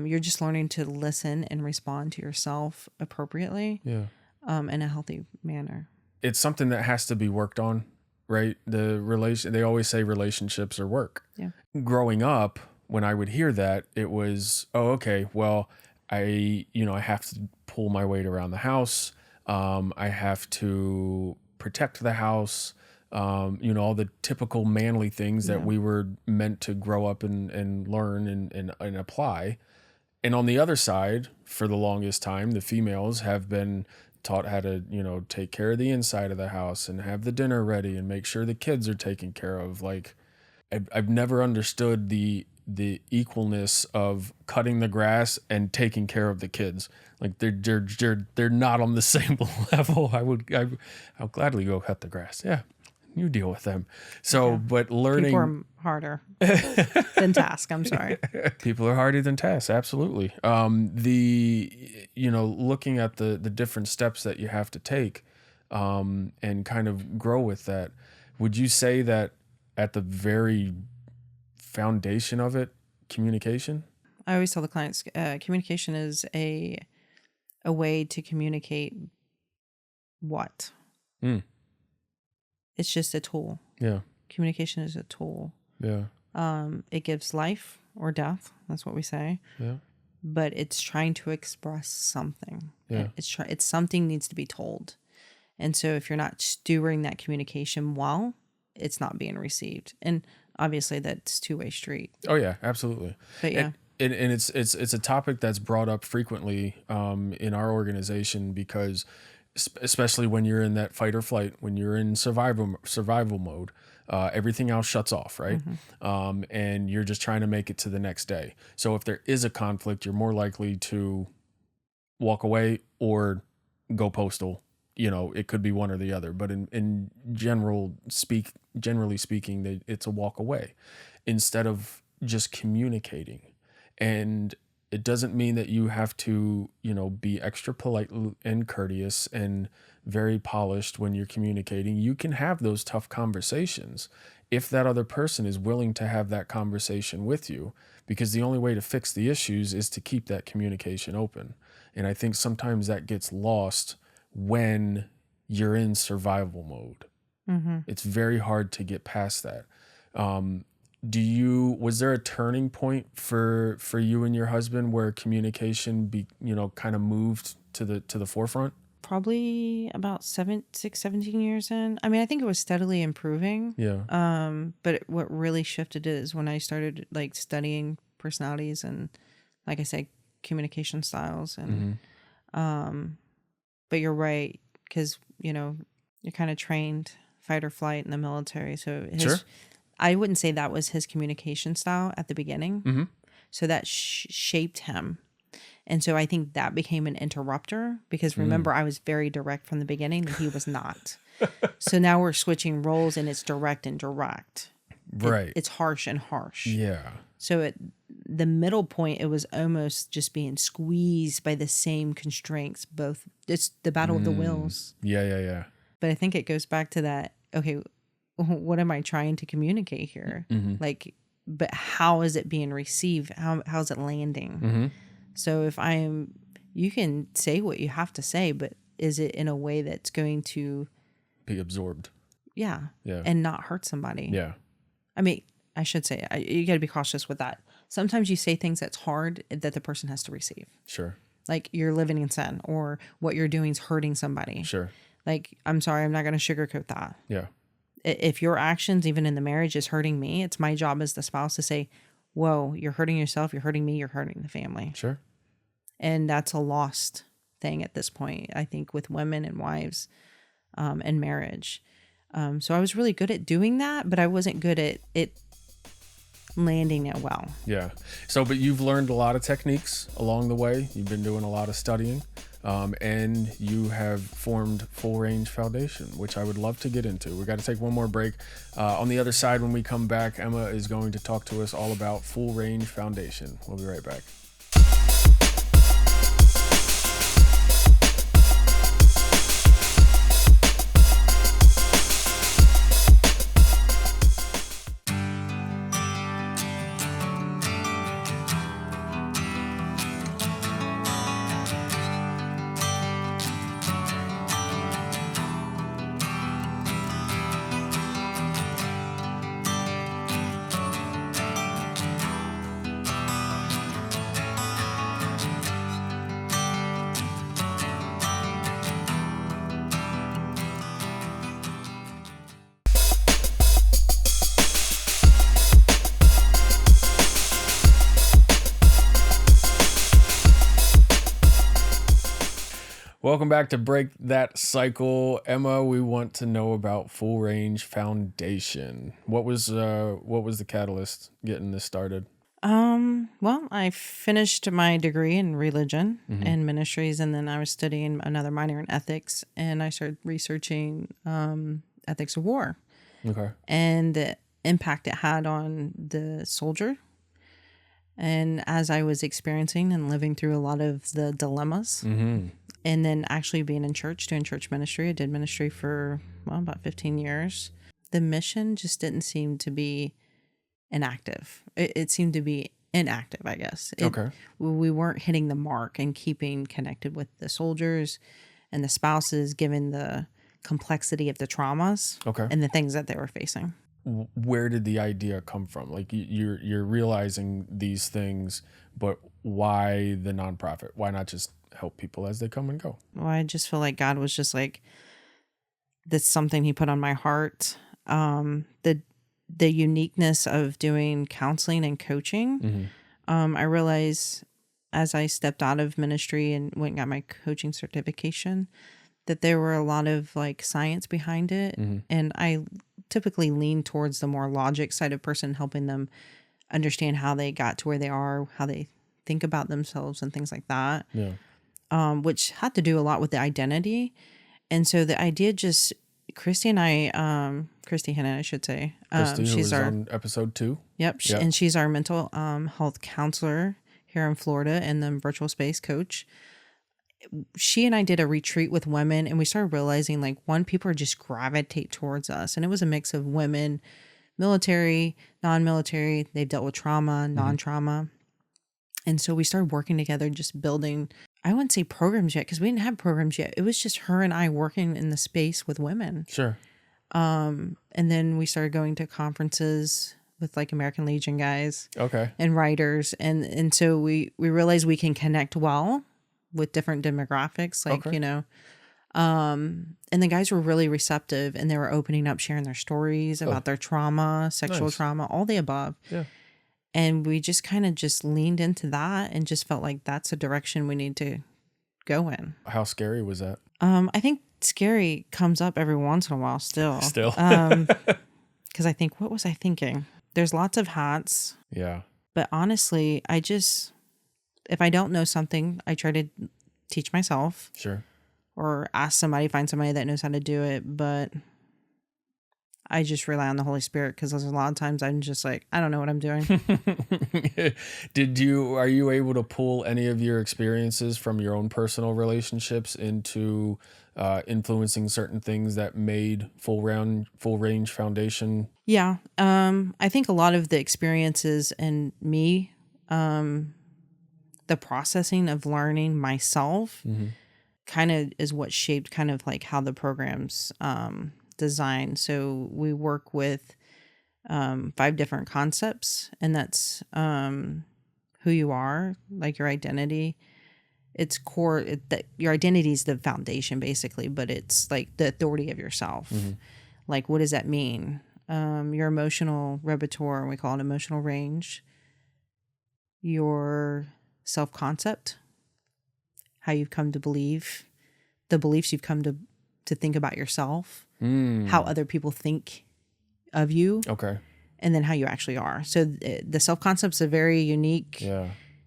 you're just learning to listen and respond to yourself appropriately in a healthy manner. It's something that has to be worked on, right? They always say relationships are work. Yeah. Growing up, when I would hear that, it was, oh, okay, well, I have to pull my weight around the house. I have to protect the house. All the typical manly things that we were meant to grow up and learn and apply. And on the other side, for the longest time, the females have been taught how to, take care of the inside of the house and have the dinner ready and make sure the kids are taken care of. Like, I've never understood the equalness of cutting the grass and taking care of the kids. Like, they're not on the same level. I'll gladly go cut the grass. Yeah, you deal with them. So, but learning people are harder than task. I'm sorry. People are harder than tasks. Absolutely. Looking at the different steps that you have to take, and kind of grow with that. Would you say that at the very foundation of it, communication? I always tell the clients, communication is a way to communicate what? It's just a tool. Yeah. Communication is a tool. Yeah. It gives life or death. That's what we say. Yeah. But it's trying to express something. Yeah. It's something needs to be told. And so if you're not stewarding that communication well, it's not being received. And obviously that's two-way street. Oh yeah, absolutely. But yeah. And it's a topic that's brought up frequently in our organization, because especially when you're in that fight or flight, when you're in survival mode, everything else shuts off, right? Mm-hmm. And you're just trying to make it to the next day. So if there is a conflict, you're more likely to walk away or go postal. It could be one or the other, but in generally speaking, it's a walk away instead of just communicating. And it doesn't mean that you have to, be extra polite and courteous and very polished when you're communicating. You can have those tough conversations if that other person is willing to have that conversation with you, because the only way to fix the issues is to keep that communication open. And I think sometimes that gets lost when you're in survival mode. Mm-hmm. It's very hard to get past that. Was there a turning point for you and your husband where communication kind of moved to the forefront? Probably about 17 years in. I mean, I think it was steadily improving. Yeah. But what really shifted is when I started studying personalities and, like I said, communication styles. And but you're right, because you're kind of trained fight or flight in the military. So Sure. I wouldn't say that was his communication style at the beginning. Mm-hmm. So that shaped him. And so I think that became an interrupter because remember, I was very direct from the beginning and he was not. So now we're switching roles and it's direct and direct. Right. It's harsh and harsh. Yeah. So at the middle point, it was almost just being squeezed by the same constraints, both. It's the battle of the wills. Yeah. But I think it goes back to that, okay, what am I trying to communicate here? Like, but how is it being received? How's it landing? So if you can say what you have to say, but is it in a way that's going to be absorbed? Yeah. Yeah. And not hurt somebody. Yeah. I mean, I should say, you got to be cautious with that. Sometimes you say things that's hard that the person has to receive. Sure. Like you're living in sin or what you're doing is hurting somebody. Sure. Like, I'm sorry, I'm not going to sugarcoat that. Yeah. If your actions, even in the marriage, is hurting me, it's my job as the spouse to say, whoa, you're hurting yourself, you're hurting me, you're hurting the family. Sure. And that's a lost thing at this point, I think, with women and wives and marriage. So I was really good at doing that, but I wasn't good at it landing it well. Yeah. So, but you've learned a lot of techniques along the way. You've been doing a lot of studying, and you have formed Full Range Foundation, which I would love to get into. We got to take one more break. On the other side, when we come back, Emma is going to talk to us all about Full Range Foundation. We'll be right back. Welcome back to Break That Cycle. Emma, we want to know about Full Range Foundation. What was the catalyst getting this started? Well, I finished my degree in religion and ministries, and then I was studying another minor in ethics, and I started researching ethics of war. Okay. And the impact it had on the soldier. And as I was experiencing and living through a lot of the dilemmas, and then actually being in church, doing church ministry, I did ministry for, about 15 years. The mission just didn't seem to be inactive. It seemed to be inactive, I guess. Okay. We weren't hitting the mark and keeping connected with the soldiers and the spouses, given the complexity of the traumas and the things that they were facing. Where did the idea come from? Like you're realizing these things, but why the nonprofit? Why not just help people as they come and go? Well, I just feel like God was just like, that's something he put on my heart. The uniqueness of doing counseling and coaching. I realized as I stepped out of ministry and went and got my coaching certification, that there were a lot of like science behind it. And I typically lean towards the more logic side of person, helping them understand how they got to where they are, how they think about themselves and things like that. Yeah. Which had to do a lot with the identity. And so the idea just, Christy Hannon, I should say. Christy, who she's was on episode 2. Yep. And she's our mental health counselor here in Florida and then virtual space coach. She and I did a retreat with women, and we started realizing like people just gravitate towards us. And it was a mix of women, military, non-military. They've dealt with trauma, non-trauma. And so we started working together, just building, I wouldn't say programs yet, because we didn't have programs yet. It was just her and I working in the space with women. Sure. And then we started going to conferences with like American Legion guys. Okay. And writers. And so we realized we can connect well with different demographics, like, and the guys were really receptive, and they were opening up, sharing their stories about their trauma, sexual trauma, all the above. Yeah. And we just kind of just leaned into that and just felt like that's a direction we need to go in. How scary was that? I think scary comes up every once in a while still. Because I think, what was I thinking? There's lots of hats. Yeah. But honestly, if I don't know something, I try to teach myself Sure. or ask somebody, find somebody that knows how to do it. But I just rely on the Holy Spirit, because there's a lot of times I'm just like, I don't know what I'm doing. Are you able to pull any of your experiences from your own personal relationships into influencing certain things that made Full Range Foundation? Yeah. I think a lot of the experiences and me, the processing of learning myself kind of is what shaped kind of like how the program's designed. So we work with 5 different concepts, and that's who you are, like your identity. It's core, that your identity is the foundation basically, but it's like the authority of yourself. Like, what does that mean? Your emotional repertoire, we call it emotional range. Your self-concept, how you've come to believe, the beliefs you've come to think about yourself, how other people think of you, Okay. and then how you actually are. So the self-concept's a very unique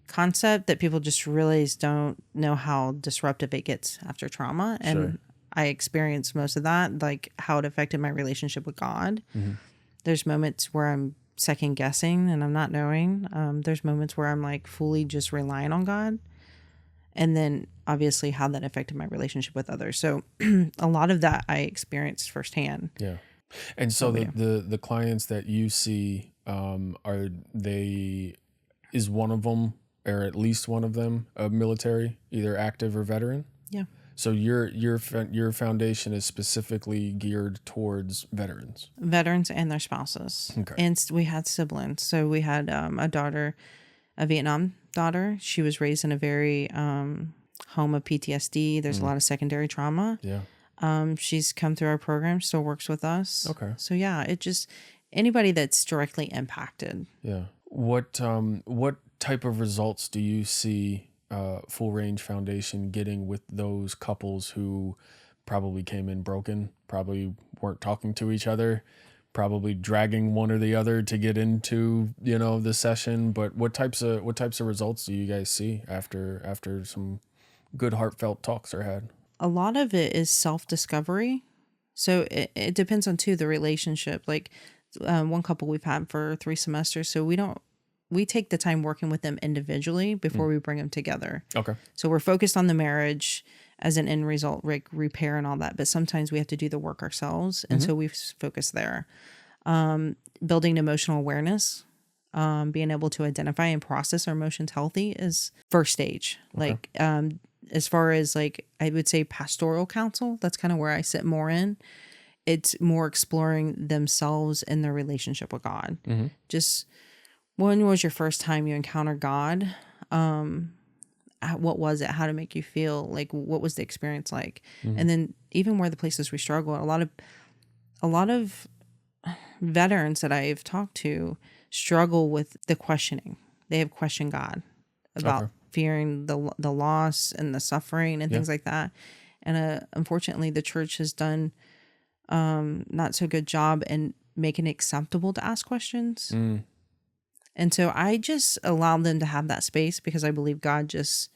concept that people just really don't know how disruptive it gets after trauma. And Sure. I experienced most of that, like how it affected my relationship with God. There's moments where I'm second guessing and I'm not knowing. There's moments where I'm like fully just relying on God. And then obviously how that affected my relationship with others. So a lot of that I experienced firsthand. Yeah. And so the clients that you see, is one of them, or at least one of them, a military, either active or veteran? Yeah. So your foundation is specifically geared towards veterans. Veterans and their spouses. Okay. And we had siblings. So we had a daughter, a Vietnam daughter. She was raised in a very home of PTSD. There's a lot of secondary trauma. Yeah. She's come through our program, still works with us. Okay. So yeah, it just, anybody that's directly impacted. Yeah. What type of results do you see Full Range Foundation getting with those couples who probably came in broken, probably weren't talking to each other, probably dragging one or the other to get into, the session? But what types of results do you guys see after some good heartfelt talks are had? A lot of it is self-discovery. So it depends on the relationship. Like one couple we've had for 3 semesters. So we take the time working with them individually before we bring them together. Okay. So we're focused on the marriage as an end result, repair and all that. But sometimes we have to do the work ourselves. And so we focus there. Building emotional awareness, being able to identify and process our emotions healthy is first stage. Okay. Like, as far as like, I would say pastoral counsel, that's kind of where I sit more in. It's more exploring themselves and their relationship with God. Just, when was your first time you encountered God? What was it? How to make you feel? Like, what was the experience like? And then even where the places we struggle, a lot of veterans that I've talked to struggle with the questioning. They have questioned God about fearing the loss and the suffering and things like that. And unfortunately, the church has done not so good job in making it acceptable to ask questions. And so I just allow them to have that space, because I believe God just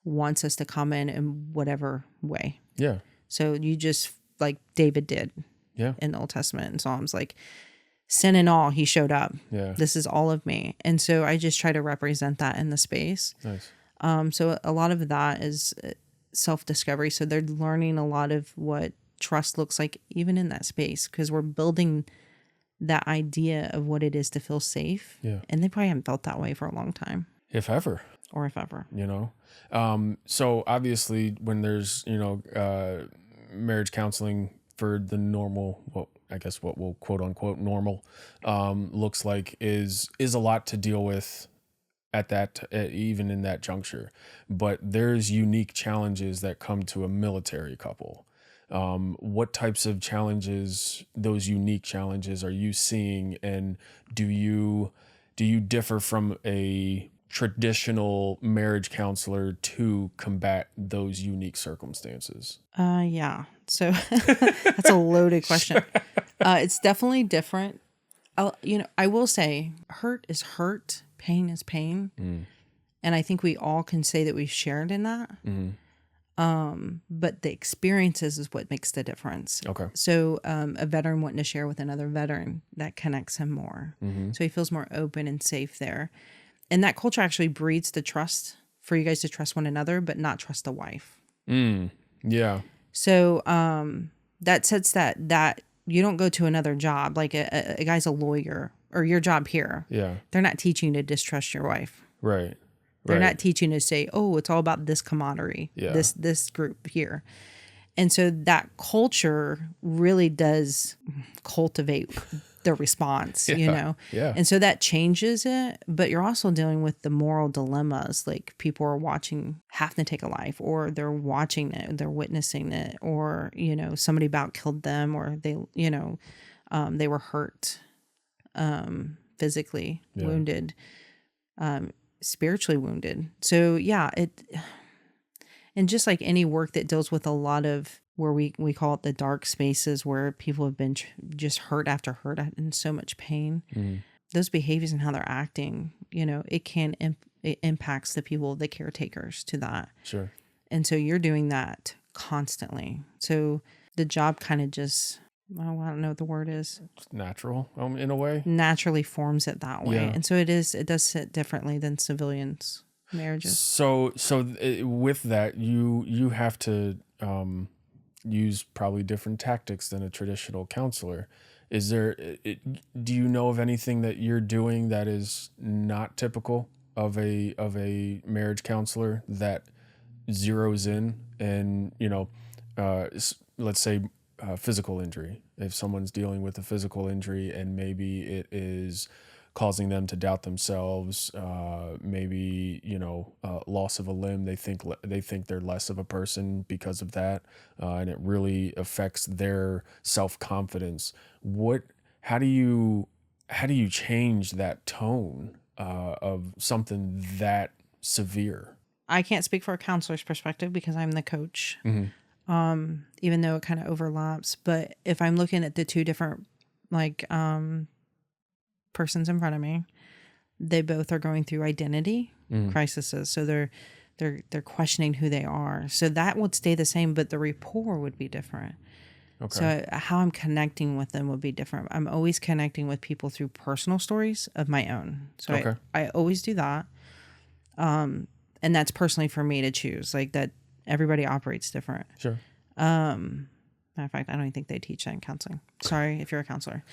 wants us to come in whatever way. Yeah. So you just, like David did in the Old Testament and Psalms, like, sin and all, he showed up. Yeah. This is all of me. And so I just try to represent that in the space. Nice. So a lot of that is self-discovery. So they're learning a lot of what trust looks like even in that space, because we're building that idea of what it is to feel safe. Yeah. And they probably haven't felt that way for a long time. If ever. Or if ever. So obviously when there's, marriage counseling for the normal, what we'll quote unquote normal, looks like is a lot to deal with at that, even in that juncture. But there's unique challenges that come to a military couple. What types of challenges, those unique challenges, are you seeing, and do you differ from a traditional marriage counselor to combat those unique circumstances? Yeah. So that's a loaded question. It's definitely different. I will say hurt is hurt, pain is pain. And I think we all can say that we've shared in that. But the experiences is what makes the difference. Okay. So a veteran wanting to share with another veteran, that connects him more. So he feels more open and safe there. And that culture actually breeds the trust for you guys to trust one another, but not trust the wife. Yeah. So that sets that you don't go to another job, like a guy's a lawyer or your job here. Yeah. They're not teaching you to distrust your wife. Right. They're not teaching you to say, oh, it's all about this commodity, Yeah. this group here. And so that culture really does cultivate the response, Yeah. And so that changes it, but you're also dealing with the moral dilemmas. Like people are watching, have to take a life, or they're watching it, they're witnessing it, or, somebody about killed them, or they were hurt, physically wounded, spiritually wounded. So and just like any work that deals with a lot of where we call it the dark spaces, where people have been just hurt after hurt and so much pain, those behaviors and how they're acting, it impacts the people, the caretakers to that. Sure. And so you're doing that constantly. So the job kind of just, I don't know what the word is. It's natural, in a way. Naturally forms it that way. Yeah. And so it does sit differently than civilians' marriages. So with that, you have to use probably different tactics than a traditional counselor. Do you know of anything that you're doing that is not typical of a marriage counselor that zeroes in and, let's say physical injury? If someone's dealing with a physical injury and maybe it is causing them to doubt themselves, maybe loss of a limb, they think they're less of a person because of that, and it really affects their self-confidence. How do you change that tone of something that severe? I can't speak for a counselor's perspective because I'm the coach, even though it kind of overlaps. But if I'm looking at the two different persons in front of me, they both are going through identity crises. So they're questioning who they are. So that would stay the same, but the rapport would be different. Okay. So how I'm connecting with them would be different. I'm always connecting with people through personal stories of my own. So I always do that. And that's personally for me to choose. Like that, everybody operates different. Sure. Matter of fact, I don't even think they teach that in counseling. Sorry if you're a counselor.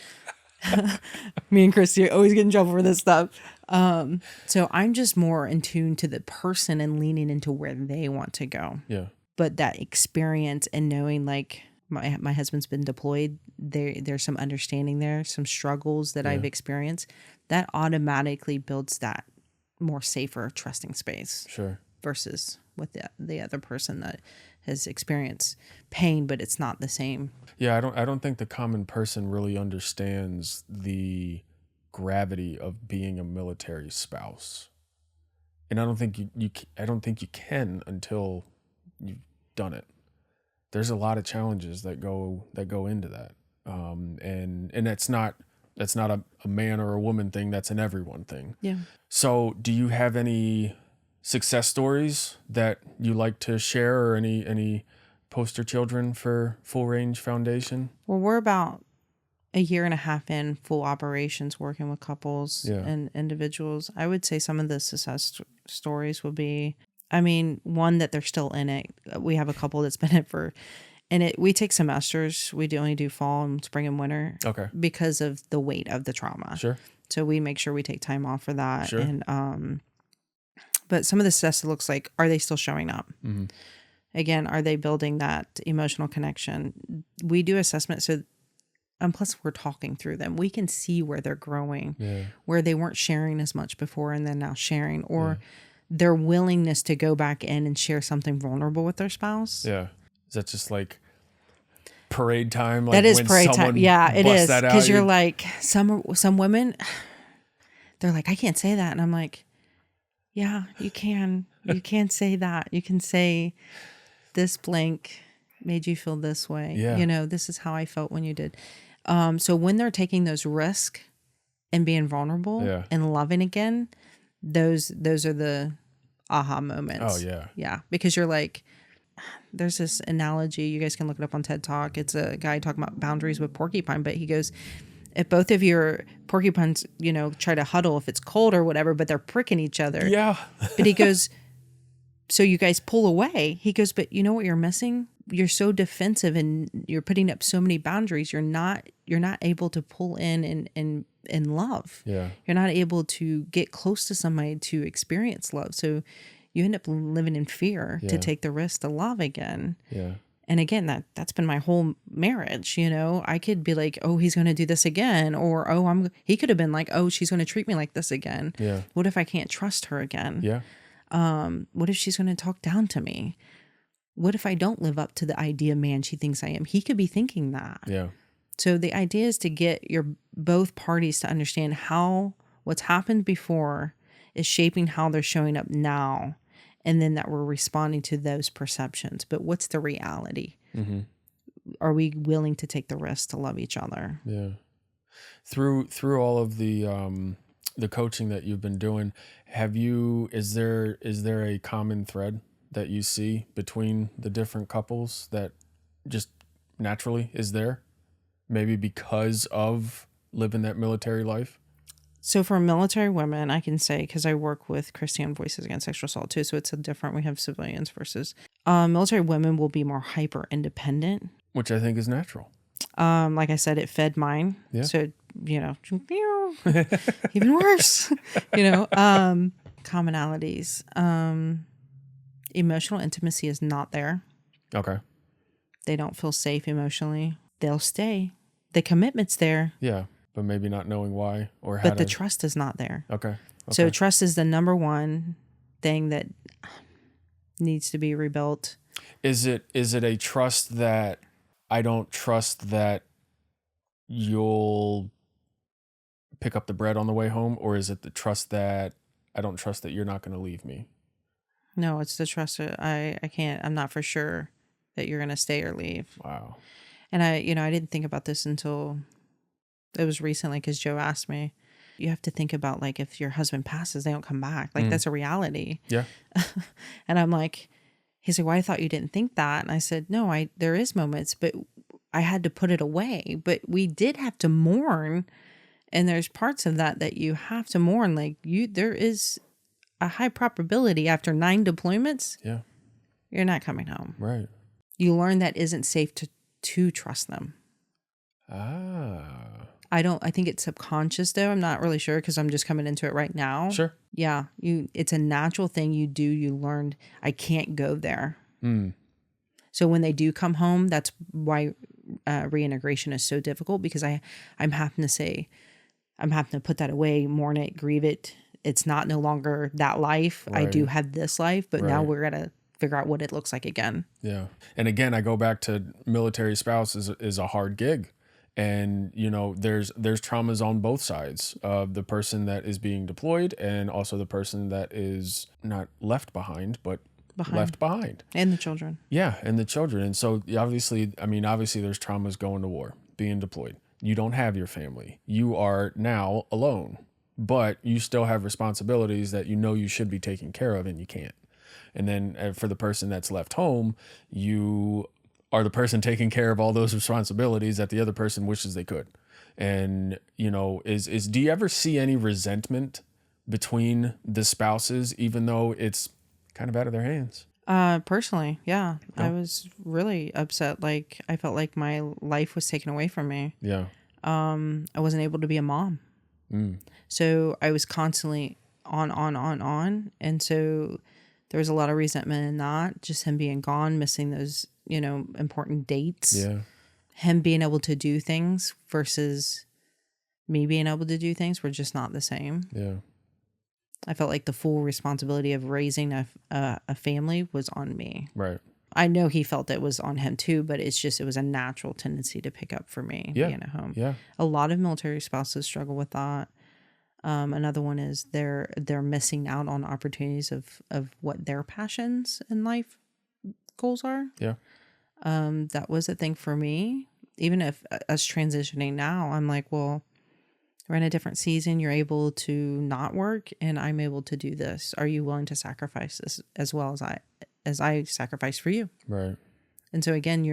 Me and Christy always get in trouble for this stuff. So I'm just more in tune to the person and leaning into where they want to go. Yeah. But that experience and knowing, like, my husband's been deployed, there's some understanding there, some struggles that I've experienced, that automatically builds that more safer, trusting space. Sure. Versus with the other person that has experienced pain, but it's not the same. Yeah, I don't think the common person really understands the gravity of being a military spouse, and I don't think you can until you've done it. There's a lot of challenges that go into that, and that's not a man or a woman thing. That's an everyone thing. Yeah. So, do you have any success stories that you like to share, or any poster children for Full Range Foundation? Well, we're about a year and a half in full operations, working with couples and individuals. I would say some of the success stories would be, one, that they're still in it. We have a couple that's been in it. We take semesters. We only do fall and spring and winter. Okay. Because of the weight of the trauma. Sure. So we make sure we take time off for that. Sure. And, but some of the success looks like, are they still showing up? Mm-hmm. Again, are they building that emotional connection? We do assessment. So, and plus we're talking through them. We can see where they're growing, where they weren't sharing as much before and then now sharing, or their willingness to go back in and share something vulnerable with their spouse. Yeah. Is that just like parade time? Like that is parade time. Yeah, it is. Because you're like, some women, they're like, I can't say that. And I'm like, yeah, you can. You can say that. You can say, this blank made you feel this way. Yeah. This is how I felt when you did. So when they're taking those risks and being vulnerable Yeah. and loving again, those are the aha moments. Oh, yeah. Yeah. Because you're like, there's this analogy, you guys can look it up on TED Talk. It's a guy talking about boundaries with porcupine, but he goes, if both of your porcupines, try to huddle if it's cold or whatever, but they're pricking each other. Yeah. But he goes, so you guys pull away. He goes, but you know what you're missing? You're so defensive and you're putting up so many boundaries. You're not able to pull in and love. Yeah. You're not able to get close to somebody to experience love. So you end up living in fear to Yeah. take the risk to love again. Yeah. And again, that's been my whole marriage. I could be like, oh, he's going to do this again. Or, he could have been like, oh, she's going to treat me like this again. Yeah. What if I can't trust her again? Yeah. What if she's going to talk down to me? What if I don't live up to the idea man she thinks I am? He could be thinking that. Yeah. So the idea is to get your both parties to understand how what's happened before is shaping how they're showing up now, and then that we're responding to those perceptions. But what's the reality? Mm-hmm. Are we willing to take the risk to love each other? Yeah. Through all of the coaching that you've been doing, is there a common thread that you see between the different couples that just naturally is there? Maybe because of living that military life? So for military women, I can say, because I work with Christian Voices Against Sexual Assault too, so it's a different, we have civilians versus military women will be more hyper independent. Which I think is natural. Like I said, it fed mine. Yeah. So, even worse, commonalities. Emotional intimacy is not there. Okay. They don't feel safe emotionally. They'll stay. The commitment's there. Yeah. But maybe not knowing why or how But the trust is not there. Okay. So trust is the number one thing that needs to be rebuilt. Is it a trust that I don't trust that you'll pick up the bread on the way home, or is it the trust that I don't trust that you're not going to leave me? No, it's the trust that I'm not for sure that you're going to stay or leave. Wow. And I didn't think about this until it was recently, because Joe asked me, you have to think about, like, if your husband passes, they don't come back. Like, that's a reality. Yeah. And I'm like, he's like, well, I thought you didn't think that. And I said, no, there is moments, but I had to put it away. But we did have to mourn. And there's parts of that you have to mourn. Like, there is a high probability after 9 deployments, Yeah. you're not coming home. Right. You learn that isn't safe to trust them. Ah. I think it's subconscious though. I'm not really sure because I'm just coming into it right now. Sure. Yeah. It's a natural thing you do. You learned I can't go there. Mm. So when they do come home, that's why reintegration is so difficult, because I'm having to put that away, mourn it, grieve it. It's not no longer that life. Right. I do have this life, but now Right. we're going to figure out what it looks like again. Yeah. And again, I go back to military spouse is a hard gig. And, there's traumas on both sides of the person that is being deployed and also the person that is not left behind, but left behind. And the children. Yeah. And the children. And so obviously there's traumas going to war, being deployed. You don't have your family. You are now alone, but you still have responsibilities that you should be taking care of and you can't. And then for the person that's left home, you are the person taking care of all those responsibilities that the other person wishes they could. And, do you ever see any resentment between the spouses, even though it's kind of out of their hands? Personally, yeah. Oh. I was really upset. Like, I felt like my life was taken away from me. Yeah. I wasn't able to be a mom. Mm. So I was constantly on. And so there was a lot of resentment in that, just him being gone, missing those, important dates. Yeah. Him being able to do things versus me being able to do things were just not the same. Yeah. I felt like the full responsibility of raising a family was on me. Right. I know he felt it was on him too, but it was a natural tendency to pick up for me being at home. Yeah. A lot of military spouses struggle with that. Another one is they're missing out on opportunities of what their passions in life goals are. Yeah. That was a thing for me. Even if us transitioning now, I'm like, well, We're in a different season. You're able to not work, and I'm able to do this. Are you willing to sacrifice this as well as I sacrificed for you? Right. And so again,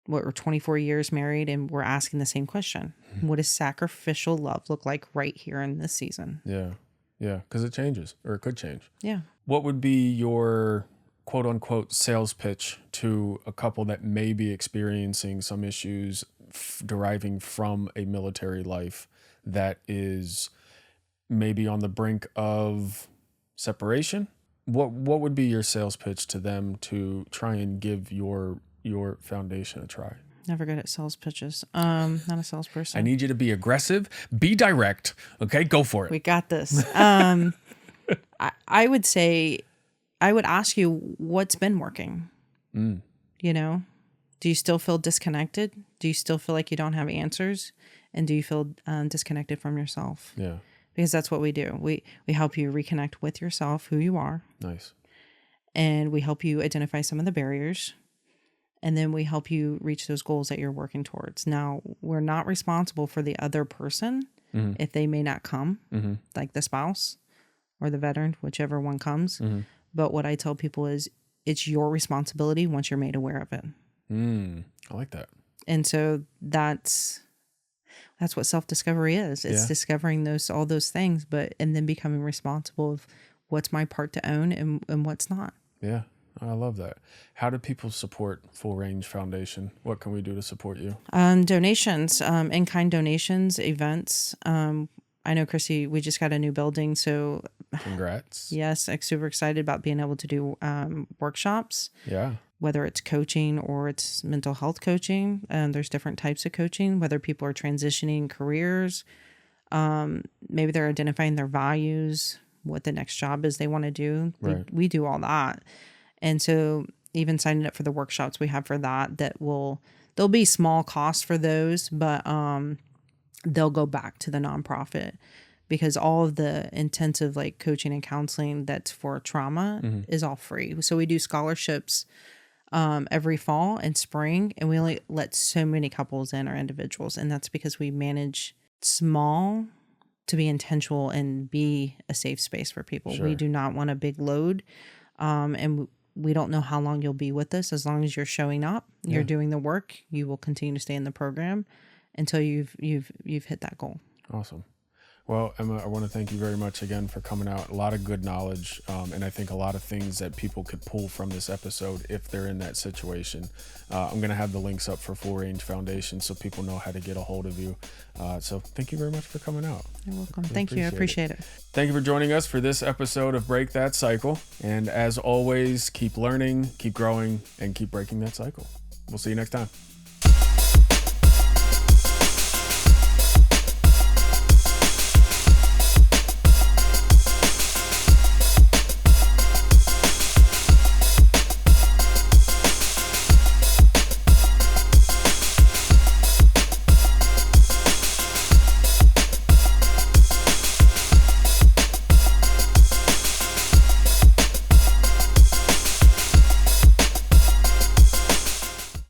we're 24 years married, and we're asking the same question. What does sacrificial love look like right here in this season? Yeah. Yeah. Because it changes, or it could change. Yeah. What would be your quote unquote sales pitch to a couple that may be experiencing some issues deriving from a military life that is maybe on the brink of separation? What would be your sales pitch to them to try and give your foundation a try? Never good at sales pitches. Not a salesperson. I need you to be aggressive, be direct. Okay, go for it. We got this. I would say, I would ask you what's been working. You know, do you still feel disconnected? Do you still feel like you don't have answers? And do you feel disconnected from yourself? Yeah. Because that's what we do. We help you reconnect with yourself, who you are. Nice. And we help you identify some of the barriers. And then we help you reach those goals that you're working towards. Now, we're not responsible for the other person if they may not come, like the spouse or the veteran, whichever one comes. But what I tell people is it's your responsibility once you're made aware of it. I like that. And so that's what self-discovery is. It's discovering all those things, and then becoming responsible of what's my part to own and what's not. Yeah, I love that. How do people support Full Range Foundation? What can we do to support you? Donations, in-kind donations, events. I know, Chrissy, we just got a new building, so Congrats. yes, I'm super excited about being able to do workshops. Yeah. Whether it's coaching or it's mental health coaching. There's different types of coaching, whether people are transitioning careers, maybe they're identifying their values, what the next job is they want to do. Right. We do all that. And so even signing up for the workshops we have for there'll be small costs for those, but they'll go back to the nonprofit because all of the intensive like coaching and counseling that's for trauma is all free. So we do scholarships every fall and spring, and we only let so many couples in or individuals, and that's because we manage small to be intentional and be a safe space for people. Sure. We do not want a big load, and we don't know how long you'll be with us. As long as you're showing up, you're doing the work, you will continue to stay in the program until you've hit that goal. Awesome. Well, Emma, I want to thank you very much again for coming out. A lot of good knowledge, and I think a lot of things that people could pull from this episode if they're in that situation. I'm going to have the links up for Full Range Foundation so people know how to get a hold of you. So thank you very much for coming out. You're welcome. Thank you. I appreciate it. Thank you for joining us for this episode of Break That Cycle. And as always, keep learning, keep growing, and keep breaking that cycle. We'll see you next time.